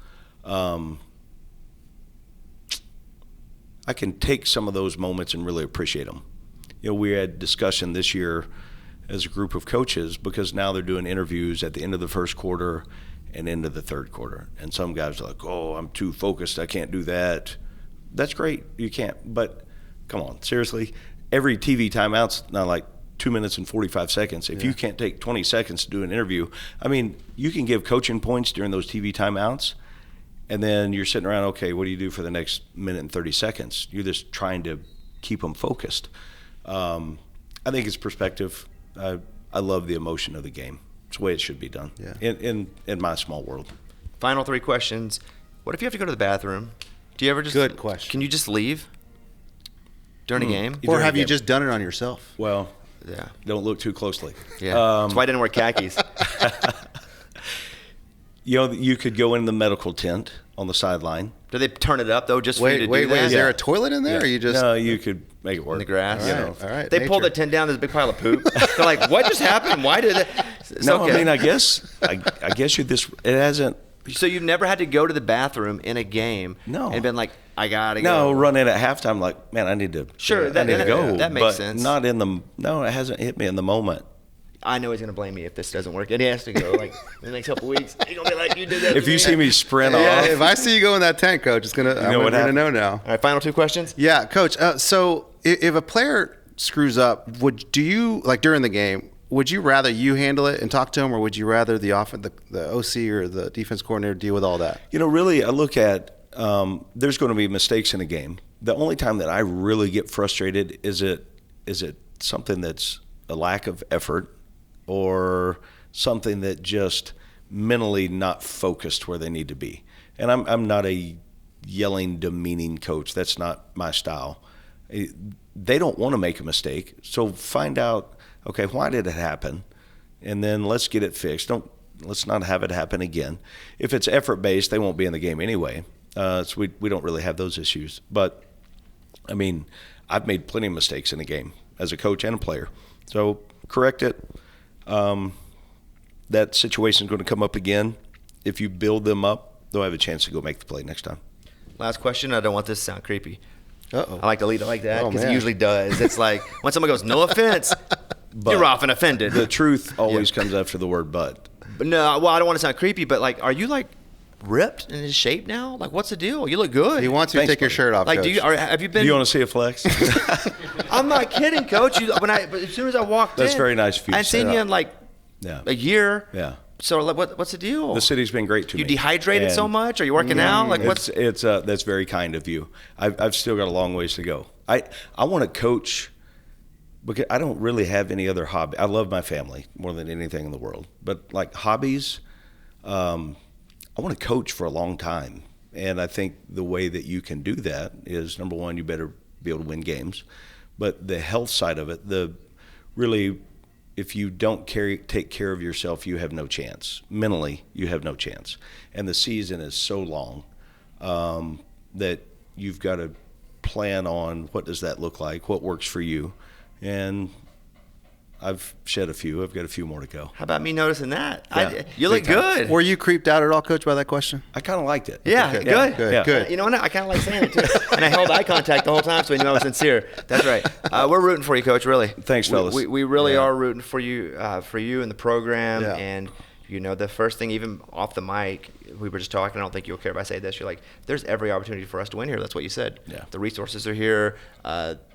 I can take some of those moments and really appreciate them. You know, we had discussion this year as a group of coaches, because now they're doing interviews at the end of the first quarter and into the third quarter. And some guys are like, oh, I'm too focused, I can't do that. That's great, you can't. But come on, seriously, every TV timeout's not like 2 minutes and 45 seconds. If you can't take 20 seconds to do an interview, I mean, you can give coaching points during those TV timeouts, and then you're sitting around, okay, what do you do for the next minute and 30 seconds? You're just trying to keep them focused. I think it's perspective. I love the emotion of the game. It's the way it should be done in my small world. Final 3 questions. What if you have to go to the bathroom? Do you ever just Good question. Can you just leave during a game? Or have you just done it on yourself? Well, Yeah. don't look too closely. Yeah. That's why I didn't wear khakis. You know, you could go in the medical tent on the sideline. Do they turn it up though, just for you to do that? Is there a toilet in there? Or you just No, you could make it work. in the grass? All right, all right. They pull the nature. tent down. There's a big pile of poop. They're like, "What just happened? Why did it?" It's No, okay. I mean, I guess you this. It hasn't. So you've never had to go to the bathroom in a game? No. And been like, "I gotta No, go." run in at halftime like, man, I need to. Sure, I need to go. that makes but sense. Not in the. No, it hasn't hit me in the moment. I know he's gonna blame me if this doesn't work, and he has to go like in the next couple weeks. He's gonna be like, "You did that." If to you see me sprint Yeah, off, if I see you go in that tent, Coach, I'm know going what to happened? know now. All right, final 2 questions. Yeah, Coach. So if a player screws up, do you, like during the game, would you rather you handle it and talk to him, or would you rather the OC or the defense coordinator deal with all that? you know, really, I look at there's going to be mistakes in a game. The only time that I really get frustrated is it something that's a lack of effort, or something that just mentally not focused where they need to be. And I'm not a yelling, demeaning coach. That's not my style. They don't want to make a mistake, so find out, okay, why did it happen, and then let's get it fixed. Let's not have it happen again. If it's effort based, they won't be in the game anyway. So we don't really have those issues. But I mean, I've made plenty of mistakes in a game as a coach and a player. So correct it. That situation is going to come up again. If you build them up, they'll have a chance to go make the play next time. Last question. I don't want this to sound creepy. Uh-oh. I like to lead it like that Oh, because it man. usually does. It's like when someone goes, no offense, you're often offended. The truth always comes after the word but. But no, well, I don't want to sound creepy, but like, are you like ripped and in shape now? Like, what's the deal? You look good. He wants you to Thanks, take your buddy. shirt off, Like, Coach. have you Do been? you want to see a flex? I'm not kidding, Coach. But as soon as I walked That's in, very nice of you I to hadn't say seen that. you in like Yeah. a year. Yeah. So like, what's the deal? The city's been great to You me. dehydrated so And much? Are you working out? Like, what's? It's that's very kind of you. I've still got a long ways to go. I want to coach because I don't really have any other hobby. I love my family more than anything in the world. But like hobbies, I want to coach for a long time. And I think the way that you can do that is, number one, you better be able to win games. But the health side of it, if you don't take care of yourself, you have no chance. Mentally, you have no chance. And the season is so long that you've got to plan on what does that look like, what works for you. And I've shed a few. I've got a few more to go. How about me noticing that? Yeah, You look big time. good. Were you creeped out at all, Coach, by that question? I kind of liked it. Yeah, Okay. good. Good. Yeah. Good. You know what? I kind of like saying it too. And I held eye contact the whole time, so he knew I was sincere. That's right. We're rooting for you, Coach. Really. Thanks, fellas. We really are rooting for you and the program. Yeah. And the first thing, even off the mic, we were just talking. I don't think you'll care if I say this. You're like, there's every opportunity for us to win here. That's what you said. Yeah. The resources are here.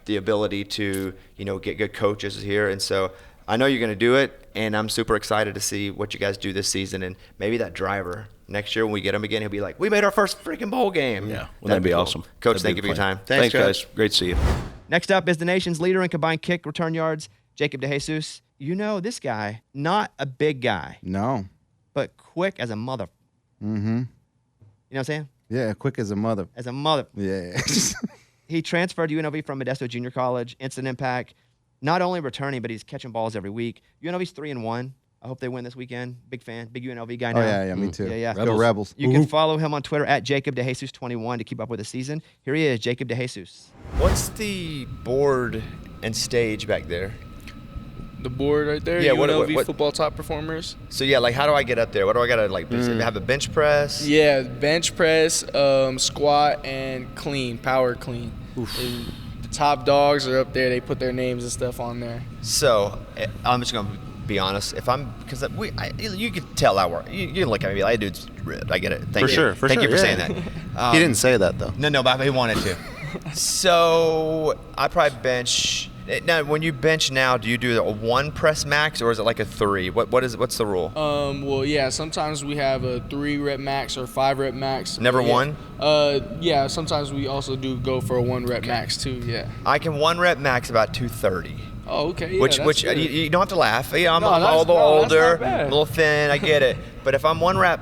The ability to get good coaches is here, and so. I know you're going to do it, and I'm super excited to see what you guys do this season. And maybe that driver next year when we get him again, he'll be like, "We made our first freaking bowl game." Yeah, well, that'd be cool. awesome. Coach, That'd thank be you for your fun. time. Thanks, Coach. guys. Great to see you. Next up is the nation's leader in combined kick return yards, Jacob DeJesus. You know this guy, not a big guy, No. but quick as a mother. Mm-hmm. You know what I'm saying? Yeah, quick as a mother. As a mother. Yeah. He transferred to UNLV from Modesto Junior College, instant impact. Not only returning, but he's catching balls every week. UNLV's 3-1. I hope they win this weekend. Big fan, big UNLV guy now. Oh, yeah, me too. Yeah, yeah. Go Rebels. You can follow him on Twitter at Jacob DeJesus21 to keep up with the season. Here he is, Jacob DeJesus. What's the board and stage back there? The board right there. Yeah, UNLV what- football top performers. So yeah, like how do I get up there? What do I gotta have a bench press? Yeah, bench press, squat, and clean, power clean. The top dogs are up there. They put their names and stuff on there. So I'm just gonna be honest. If I'm because you could tell I work. You can look at me and be like, "That dude's ripped." I get it. Thank For you. sure, for Thank sure, you for yeah. saying that. He didn't say that, though. No, but he wanted to. So I probably bench. Now, when you bench now, do you do a 1 press max or is it like a 3? What's the rule? Well, yeah. Sometimes we have a 3 rep max or 5 rep max. Never yeah. 1? Yeah. Sometimes we also do go for a 1 rep max too. Yeah. I can 1 rep max about 230. Oh, okay. Yeah, which that's you, good. you don't have to laugh. Yeah, I'm No, a that's- little no, that's older, not bad. a little thin. I get it. But if I'm 1 rep,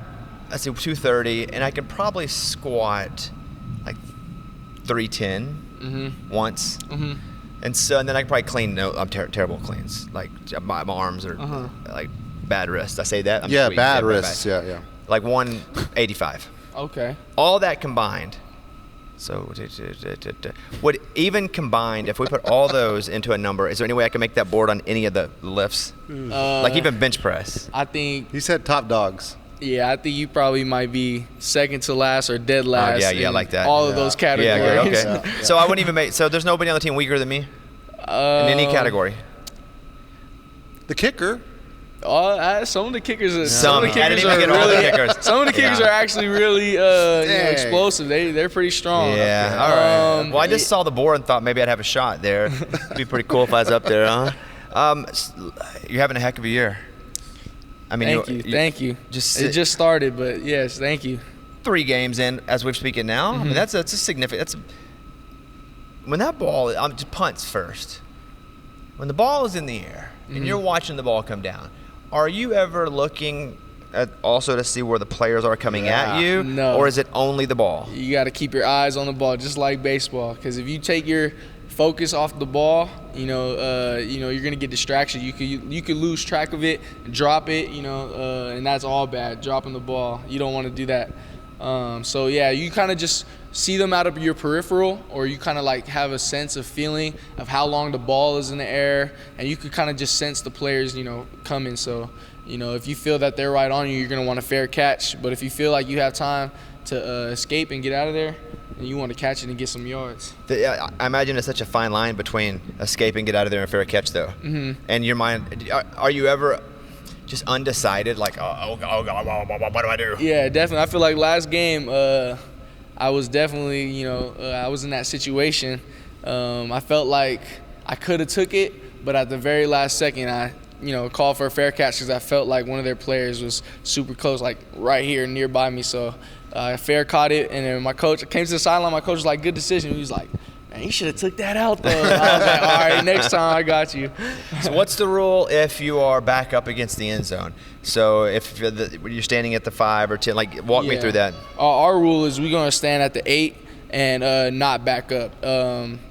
let's say 230, and I can probably squat like 310 once. And then I can probably clean. No, I'm terrible at cleans. Like my arms are like bad wrists. I say that. I'm Yeah, sweet. bad right wrists. back. Yeah. Like 185. Okay. All that combined. So would even combined, if we put all those into a number, is there any way I can make that board on any of the lifts? Like even bench press? I think. He said top dogs. Yeah, I think you probably might be second to last or dead last. yeah, in like that. All of those categories. Yeah, good, okay. So I wouldn't even make. So there's nobody on the team weaker than me in any category. The kicker. Some of the kickers are Some. of the I didn't kickers even are get all the really kickers. some of the kickers Yeah. are actually really Dang. explosive. They're pretty strong. Yeah. All right. Well, I just saw the board and thought maybe I'd have a shot there. It'd be pretty cool if I was up there, huh? You're having a heck of a year. I mean, Thank you. Just It just started, but yes, thank you. 3 games in as we're speaking now. I mean, that's a significant. When that ball, just punts first. When the ball is in the air and you're watching the ball come down, are you ever looking at also to see where the players are coming at you? No. Or is it only the ball? You got to keep your eyes on the ball, just like baseball. Because if you take your focus off the ball, you're gonna get distraction. You could lose track of it, drop it, and that's all bad. Dropping the ball, you don't want to do that. So yeah, you kind of just see them out of your peripheral, or you kind of like have a sense of feeling of how long the ball is in the air, and you could kind of just sense the players, coming. So, if you feel that they're right on you, you're going to want a fair catch. But if you feel like you have time to escape and get out of there, then you want to catch it and get some yards. I imagine it's such a fine line between escape and get out of there and fair catch, though. Mm-hmm. And your mind, are you ever just undecided, like, oh God, what do I do? Yeah, definitely. I feel like last game, I was definitely, I was in that situation. I felt like I could have took it, but at the very last second, I called for a fair catch because I felt like one of their players was super close, like right here nearby me. So I fair caught it, and then my coach came to the sideline. My coach was like, good decision. He was like, man, you should have took that out, though. And I was like, all right, next time I got you. So what's the rule if you are back up against the end zone? So if you're standing at the 5 or 10, like walk me through that. Our rule is we're going to stand at the 8 and not back up.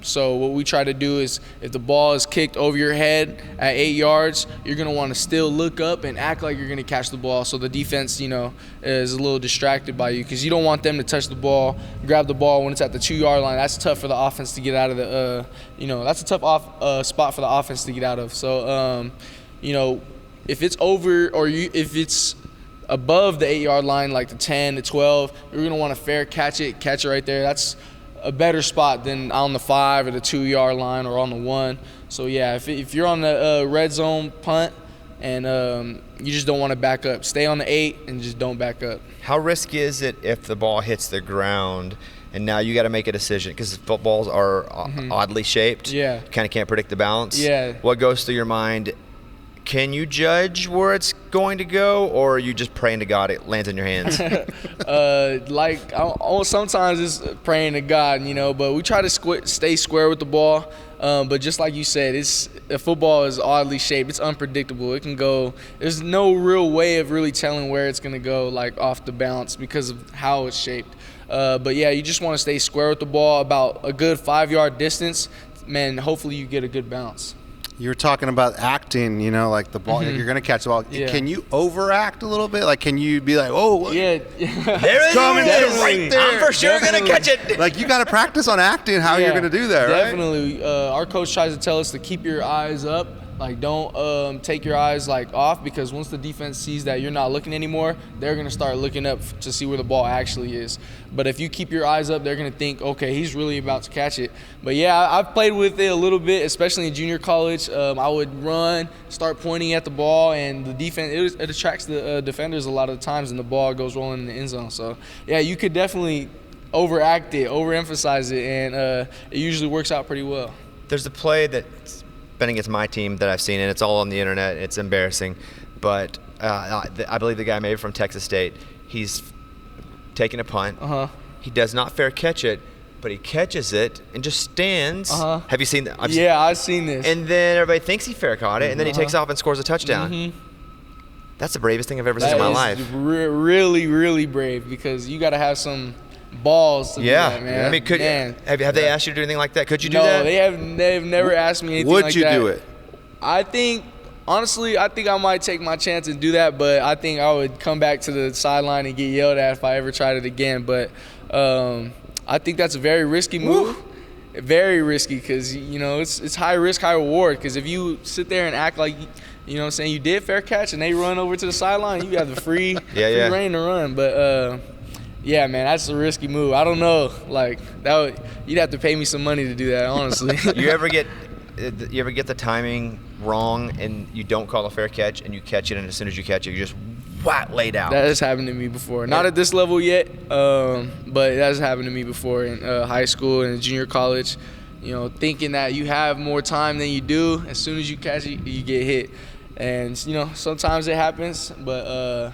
So what we try to do is if the ball is kicked over your head at 8 yards, you're going to want to still look up and act like you're going to catch the ball, so the defense, is a little distracted by you, because you don't want them to touch the ball, grab the ball when it's at the 2-yard line. That's tough for the offense to get out of the, that's a tough spot for the offense to get out of. So, if it's over or if it's above the 8-yard line, like the 10, the 12, you're going to want to fair catch it right there. That's a better spot than on the 5 or the 2-yard line or on the 1. So, yeah, if you're on the red zone punt and you just don't want to back up, stay on the 8 and just don't back up. How risky is it if the ball hits the ground and now you got to make a decision, because footballs are oddly shaped? Yeah. Kind of can't predict the balance. Yeah. What goes through your mind? Can you judge where it's going to go, or are you just praying to God it lands in your hands? Sometimes it's praying to God, but we try to stay square with the ball. But just like you said, football is oddly shaped. It's unpredictable. It can go. There's no real way of really telling where it's going to go, like off the bounce, because of how it's shaped. But yeah, you just want to stay square with the ball about a good 5-yard distance. Man, hopefully you get a good bounce. You were talking about acting, like the ball, you're going to catch the ball. Yeah. Can you overact a little bit? Like, can you be like, oh, Yeah. There it coming is. right there. I'm for sure going to catch it. like you got to practice on acting how you're going to do that, right? Definitely. Our coach tries to tell us to keep your eyes up. Like, don't take your eyes off, because once the defense sees that you're not looking anymore, they're going to start looking up to see where the ball actually is. But if you keep your eyes up, they're going to think, okay, he's really about to catch it. But yeah, I've played with it a little bit, especially in junior college. I would run, start pointing at the ball, and the defense, it attracts the defenders a lot of the times, and the ball goes rolling in the end zone. So yeah, you could definitely overact it, overemphasize it, and it usually works out pretty well. There's a play that's been against my team that I've seen, and it's all on the internet. It's embarrassing, but I believe the guy maybe from Texas State, he's taking a punt. He does not fair catch it, but he catches it and just stands. Have you seen that? I've seen this. And then everybody thinks he fair caught it, and then he takes off and scores a touchdown. That's the bravest thing I've ever seen in my life. Really, really brave, because you got to have some balls to do that, man. I mean, have they asked you to do anything like that? Could you do that? No, they've never asked me anything like that. Would you do it? I think, honestly, I might take my chance and do that, but I think I would come back to the sideline and get yelled at if I ever tried it again. But I think that's a very risky move. Very risky, because, it's high risk, high reward. Because if you sit there and act like, you did fair catch and they run over to the sideline, you have the free reign to run. But yeah, man, that's a risky move. I don't know, you'd have to pay me some money to do that, honestly. You ever get the timing wrong and you don't call a fair catch and you catch it, and as soon as you catch it, you just laid out? That has happened to me before. Not at this level yet, but it has happened to me before in high school and junior college. Thinking that you have more time than you do. As soon as you catch it, you get hit. And, sometimes it happens, but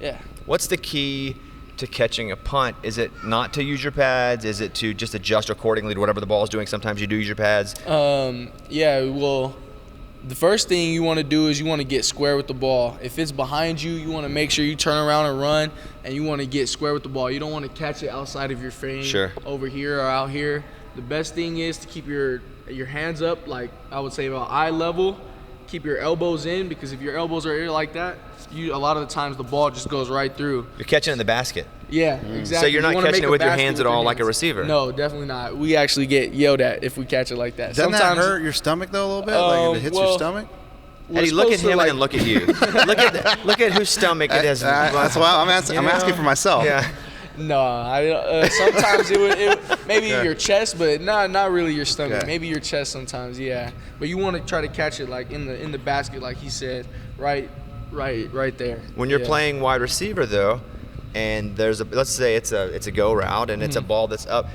yeah. What's the key to catching a punt? Is it not to use your pads? Is it to just adjust accordingly to whatever the ball is doing? Sometimes you do use your pads. Well, the first thing you want to do is you want to get square with the ball. If it's behind you, you want to make sure you turn around and run, and you want to get square with the ball. You don't want to catch it outside of your frame, over here or out here. The best thing is to keep your hands up, like I would say about eye level, keep your elbows in, because if your elbows are in like that, a lot of the times the ball just goes right through. You're catching in the basket. Yeah, exactly. So you're not You wanna catching make it a with your basket hands with at all your like a hands. receiver. No, definitely not. We actually get yelled at if we catch it like that. Doesn't Sometimes that hurt your stomach though a little bit? Like if it hits your well, stomach? Eddie, look at him and then look at you. look at whose stomach it is. That's why I'm asking for myself. Yeah. No, sometimes it would maybe your chest, but not really your stomach. Maybe your chest sometimes, yeah. But you want to try to catch it like in the basket, like he said, right there. When you're playing wide receiver though, and let's say it's a go route and it's a ball that's up,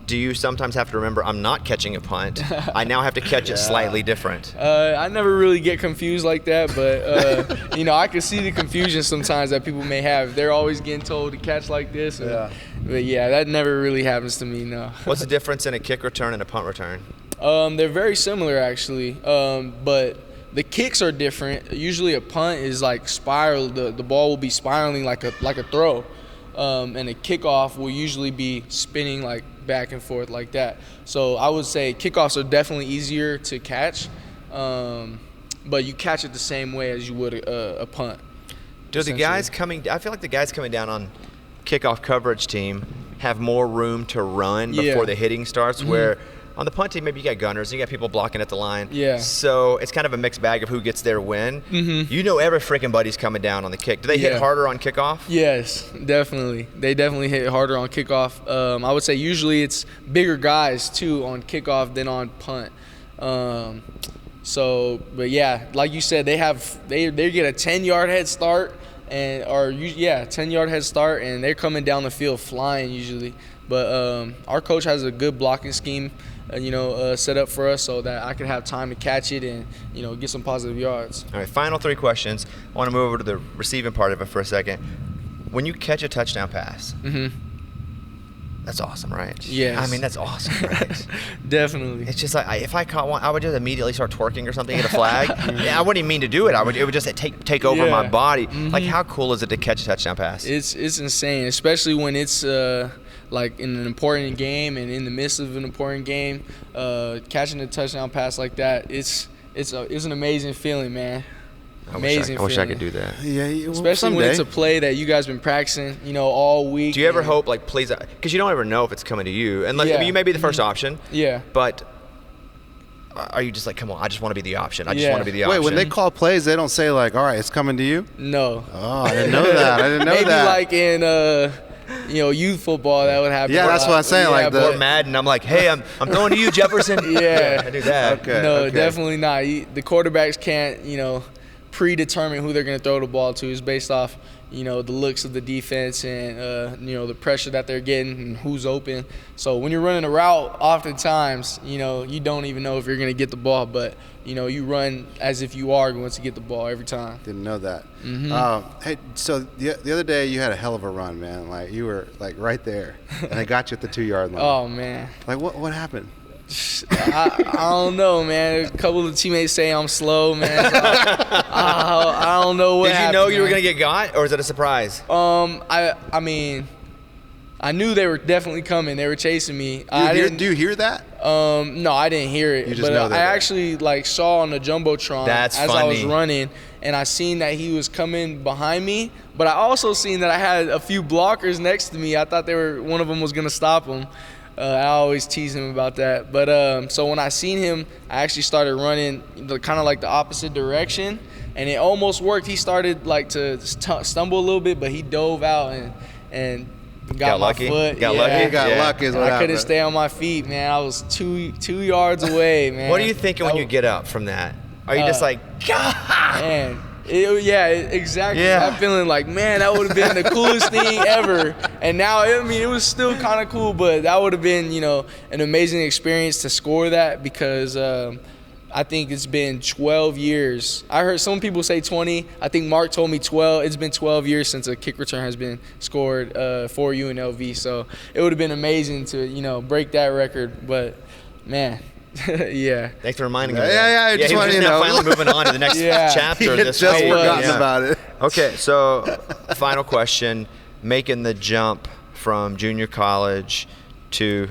do you sometimes have to remember I'm not catching a punt? I now have to catch it slightly different. I never really get confused like that, but I can see the confusion sometimes that people may have. They're always getting told to catch like this. But yeah, that never really happens to me, no. What's the difference in a kick return and a punt return? They're very similar actually, but the kicks are different. Usually a punt is like spiral. The ball will be spiraling like a throw, and a kickoff will usually be spinning like back and forth like that. So I would say kickoffs are definitely easier to catch, but you catch it the same way as you would a punt. I feel like the guys coming down on kickoff coverage team have more room to run before the hitting starts, where on the punt team, maybe you got gunners, you got people blocking at the line. Yeah. So it's kind of a mixed bag of who gets their win. You know every freaking buddy's coming down on the kick. Do they hit harder on kickoff? Yes, definitely. They definitely hit harder on kickoff. I would say usually it's bigger guys, too, on kickoff than on punt. But yeah, like you said, they get a 10-yard head start, 10-yard head start, and they're coming down the field flying usually. But our coach has a good blocking scheme, set up for us so that I could have time to catch it and, get some positive yards. All right, final 3 questions. I want to move over to the receiving part of it for a second. When you catch a touchdown pass, that's awesome, right? Yes. I mean, that's awesome, right? Definitely. It's just like if I caught one, I would just immediately start twerking or something, get a flag. I wouldn't even mean to do it. It would just take over my body. Like, how cool is it to catch a touchdown pass? It's insane, especially when it's like in an important game and in the midst of an important game, catching a touchdown pass like that, it's an amazing feeling, man. I wish I could do that. Yeah, especially when it's a play that you guys been practicing, all week. Do you ever hope, like, please, because you don't ever know if it's coming to you, and you may be the first option. Yeah. But are you just like, come on, I just want to be the option. I just want to be the option. Wait, when they call plays, they don't say like, all right, it's coming to you? No. Oh, I didn't know that. Maybe like in youth football that would happen. Yeah, that's what I'm saying. Or Madden, I'm like, hey, I'm throwing to you, Jefferson. Yeah, I do that. Okay. No, definitely not. The quarterbacks can't, predetermine who they're going to throw the ball to. Is based off, the looks of the defense and, the pressure that they're getting and who's open. So when you're running a route, oftentimes, you don't even know if you're going to get the ball, but, you run as if you are going to get the ball every time. Didn't know that. Hey, so the other day you had a hell of a run, man. Like you were like right there, and they got you at the 2-yard line. Oh man! Like what happened? I don't know, man. A couple of teammates say I'm slow, man. So I don't know what happened. Did you know you were gonna get got, or was it a surprise? I mean, I knew they were definitely coming. They were chasing me. Do you hear that? No, I didn't hear it. You just know that. I actually saw on the jumbotron as I was running, and I seen that he was coming behind me. But I also seen that I had a few blockers next to me. I thought one of them was gonna stop him. I always tease him about that. But so when I seen him, I actually started running kind of like the opposite direction, and it almost worked. He started to stumble a little bit, but he dove out and got my lucky. foot. Got lucky. Got lucky. Is what I couldn't happened. stay on my feet, man. I was two yards away, man. What are you thinking when you get up from that? Are you just like, God? Man. Exactly. Yeah. I'm feeling like, man, that would have been the coolest thing ever. And now, it was still kind of cool, but that would have been, an amazing experience to score that because I think it's been 12 years. I heard some people say 20. I think Mark told me 12. It's been 12 years since a kick return has been scored for UNLV. So it would have been amazing to, break that record. But, man. Yeah. Thanks for reminding me. Yeah. I just want to finally moving on to the next chapter of this. Just forgotten about it. Okay, so final question: making the jump from junior college to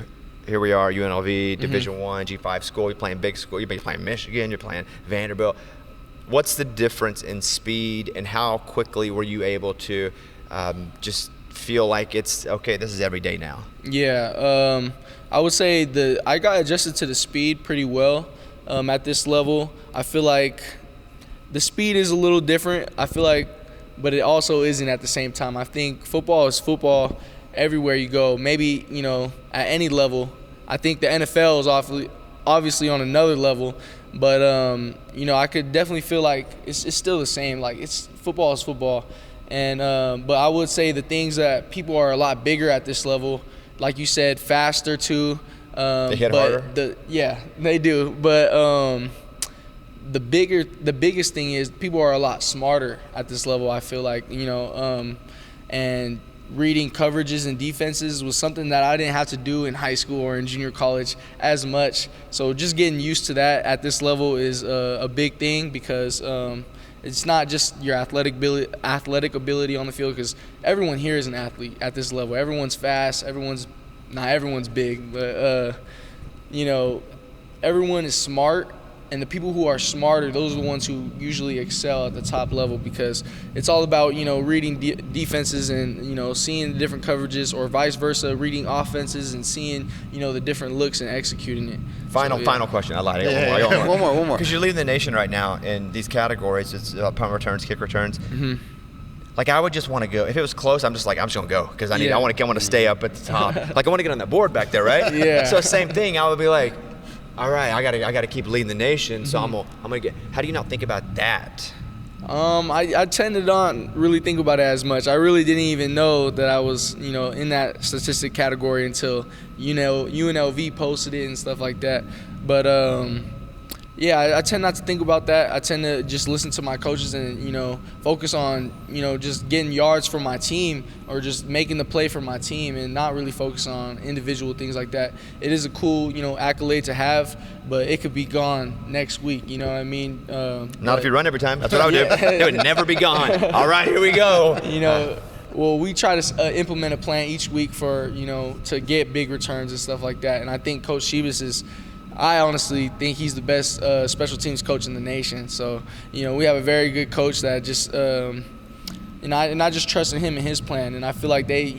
here we are, UNLV, Division I, G5 school. You're playing big school. You're playing Michigan. You're playing Vanderbilt. what's the difference in speed, and how quickly were you able to just feel like it's okay, this is every day now? Yeah, I would say I got adjusted to the speed pretty well at this level. I feel like the speed is a little different. I feel like, but it also isn't at the same time. I think football is football everywhere you go. Maybe, at any level. I think the NFL is obviously on another level, but I could definitely feel like it's still the same. Like football is football. And but I would say the things that people are a lot bigger at this level, like you said, faster too. They hit harder. Yeah, they do. But the biggest thing is people are a lot smarter at this level. I feel like and reading coverages and defenses was something that I didn't have to do in high school or in junior college as much. So just getting used to that at this level is a big thing, because it's not just your athletic ability on the field, because everyone here is an athlete at this level. Everyone's fast. Not everyone's big, but everyone is smart. And the people who are smarter, those are the ones who usually excel at the top level, because it's all about, reading defenses and, seeing the different coverages, or vice versa, reading offenses and seeing, the different looks and executing it. Final question. I lied. I got one more. Because you're leading the nation right now in these categories. It's punt returns, kick returns. Mm-hmm. Like, I would just want to go. If it was close, I'm just going to go, because I want to stay up at the top. Like, I want to get on that board back there, right? Yeah. So same thing. I would be like, all right, I gotta keep leading the nation. So I'm gonna get. How do you not think about that? I tend to not really think about it as much. I really didn't even know that I was, in that statistic category until, UNLV posted it and stuff like that. But I tend not to think about that. I tend to just listen to my coaches and, focus on, just getting yards for my team, or just making the play for my team, and not really focus on individual things like that. It is a cool, accolade to have, but it could be gone next week. You know what I mean? Not if you run every time. That's what I would do. It would never be gone. All right, here we go. Well, we try to implement a plan each week for, to get big returns and stuff like that. And I think Coach Shebas I honestly think he's the best special teams coach in the nation. So, we have a very good coach that just, and I just trust in him and his plan. And I feel like they,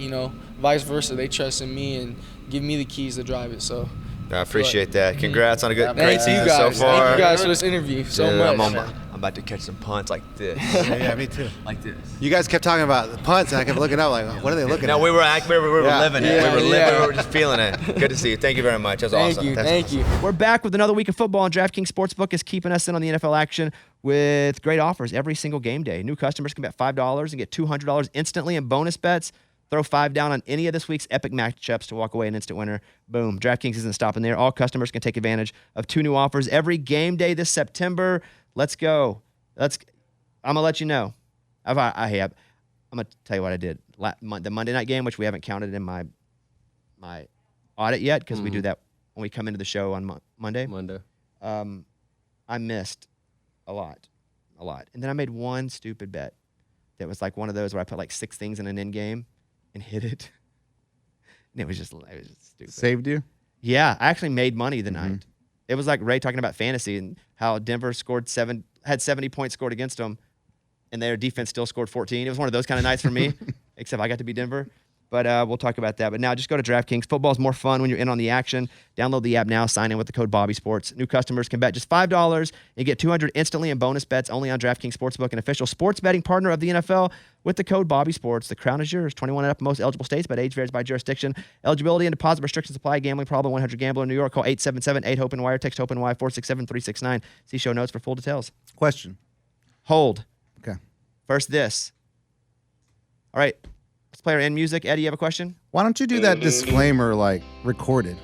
vice versa, they trust in me and give me the keys to drive it. So I appreciate that. Congrats on a great season so far. Thank you guys for this interview so much. I'm about to catch some punts like this. Yeah, me too. Like this. You guys kept talking about the punts, and I kept looking up like, what are they looking at? No, we were living it. Yeah, We were just feeling it. Good to see you. Thank you very much. That was awesome. Thank you. We're back with another week of football, and DraftKings Sportsbook is keeping us in on the NFL action with great offers every single game day. New customers can bet $5 and get $200 instantly in bonus bets. Throw $5 down on any of this week's epic matchups to walk away an instant winner. Boom. DraftKings isn't stopping there. All customers can take advantage of 2 new offers every game day this September. Let's go. I'm going to let you know. I'm going to tell you what I did. The Monday night game, which we haven't counted in my audit yet, because we do that when we come into the show on Monday. I missed a lot. And then I made one stupid bet that was like one of those where I put like 6 things in an end game and hit it. And it was just stupid. Saved you? Yeah, I actually made money the night. It was like Ray talking about fantasy and how Denver had 70 points scored against them, and their defense still scored 14. It was one of those kind of nights for me, except I got to be Denver. But we'll talk about that. But now just go to DraftKings. Football is more fun when you're in on the action. Download the app now. Sign in with the code BobbySports. New customers can bet just $5 and get $200 instantly in bonus bets only on DraftKings Sportsbook, an official sports betting partner of the NFL. With the code BobbySports, the crown is yours. 21 and up in most eligible states, but age varies by jurisdiction. Eligibility and deposit restrictions apply. Gambling problem? 1-800-GAMBLER in New York. Call 877-8-HOPE-NY. Text HOPE-NY 467-369. See show notes for full details. Question. Hold. Okay. First this. All right. Let's play our end music. Eddie, you have a question? Why don't you do that disclaimer like recorded?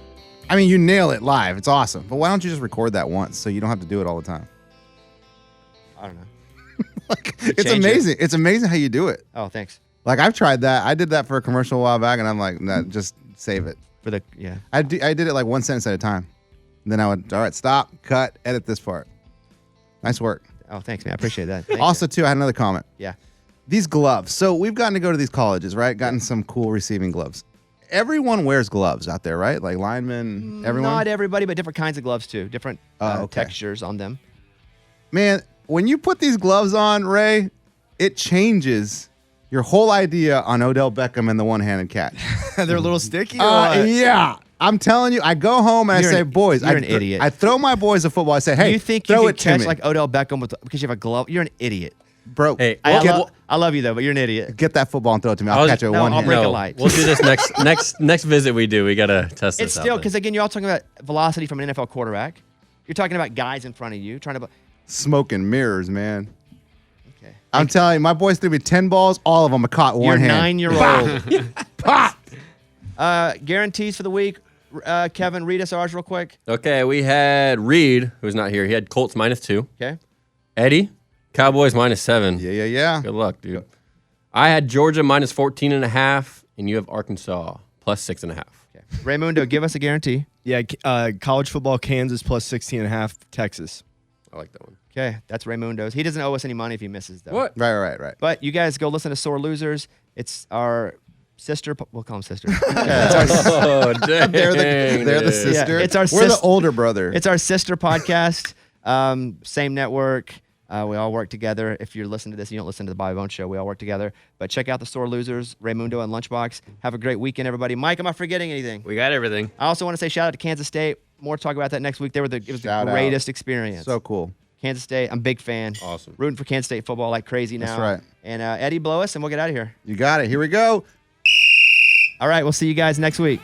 I mean, you nail it live. It's awesome. But why don't you just record that once so you don't have to do it all the time? I don't know. It's amazing. It's amazing how you do it. Oh, thanks. Like, I've tried that. I did that for a commercial a while back, and I'm like, nah, just save it. I did it like one sentence at a time. And then I would, all right, stop, cut, edit this part. Nice work. Oh, thanks, man. I appreciate that. Also, too, I had another comment. Yeah. These gloves. So we've gotten to go to these colleges, right? Gotten some cool receiving gloves. Everyone wears gloves out there, right? Like linemen, everyone? Not everybody, but different kinds of gloves, too. Different textures on them. Man, when you put these gloves on, Ray, it changes your whole idea on Odell Beckham and the one-handed catch. They're a little sticky. Or what? Yeah. I'm telling you, I go home and I say, boys, you're an idiot. I throw my boys a football. I say, hey, you think throw you it can to catch me. like Odell Beckham because you have a glove? You're an idiot. Bro, Hey, I love you though, but you're an idiot. get that football and throw it to me. I'll catch it with one I'll hand. break a light. We'll do this next visit we do. We gotta test this It's out. still then. because again, you're all talking about velocity from an NFL quarterback. You're talking about guys in front of you trying to. Smoke and mirrors, man. Okay. I'm telling you, my boys threw me 10 balls. All of them are caught with You're one hand. 9-year-old. Pop! Guarantees for the week. Kevin, read us ours real quick. Okay, we had Reed, who's not here. He had Colts -2. Okay. Eddie, Cowboys -7. Yeah. Good luck, dude. I had Georgia -14.5, and you have Arkansas +6.5. Okay. Raymundo, give us a guarantee. Yeah, college football, Kansas +16.5, Texas. I like that one. Okay, that's Raymundo's. He doesn't owe us any money if he misses though. What? Right. But you guys go listen to Sore Losers. It's our sister. We'll call him sister. Oh, dang. They're the dude. sister. it's our We're the sis- older brother. It's our sister podcast. Same network. We all work together. If you're listening to this, you don't listen to the Bobby Bones Show. We all work together. But check out the Sore Losers, Raymundo and Lunchbox. Have a great weekend, everybody. Mike, am I forgetting anything? We got everything. I also want to say shout out to Kansas State. More to talk about that next week. It was Shout the out. greatest experience. So cool. Kansas State, I'm a big fan. Awesome. Rooting for Kansas State football like crazy now. That's right. And Eddie, blow us, and we'll get out of here. You got it. Here we go. All right, we'll see you guys next week.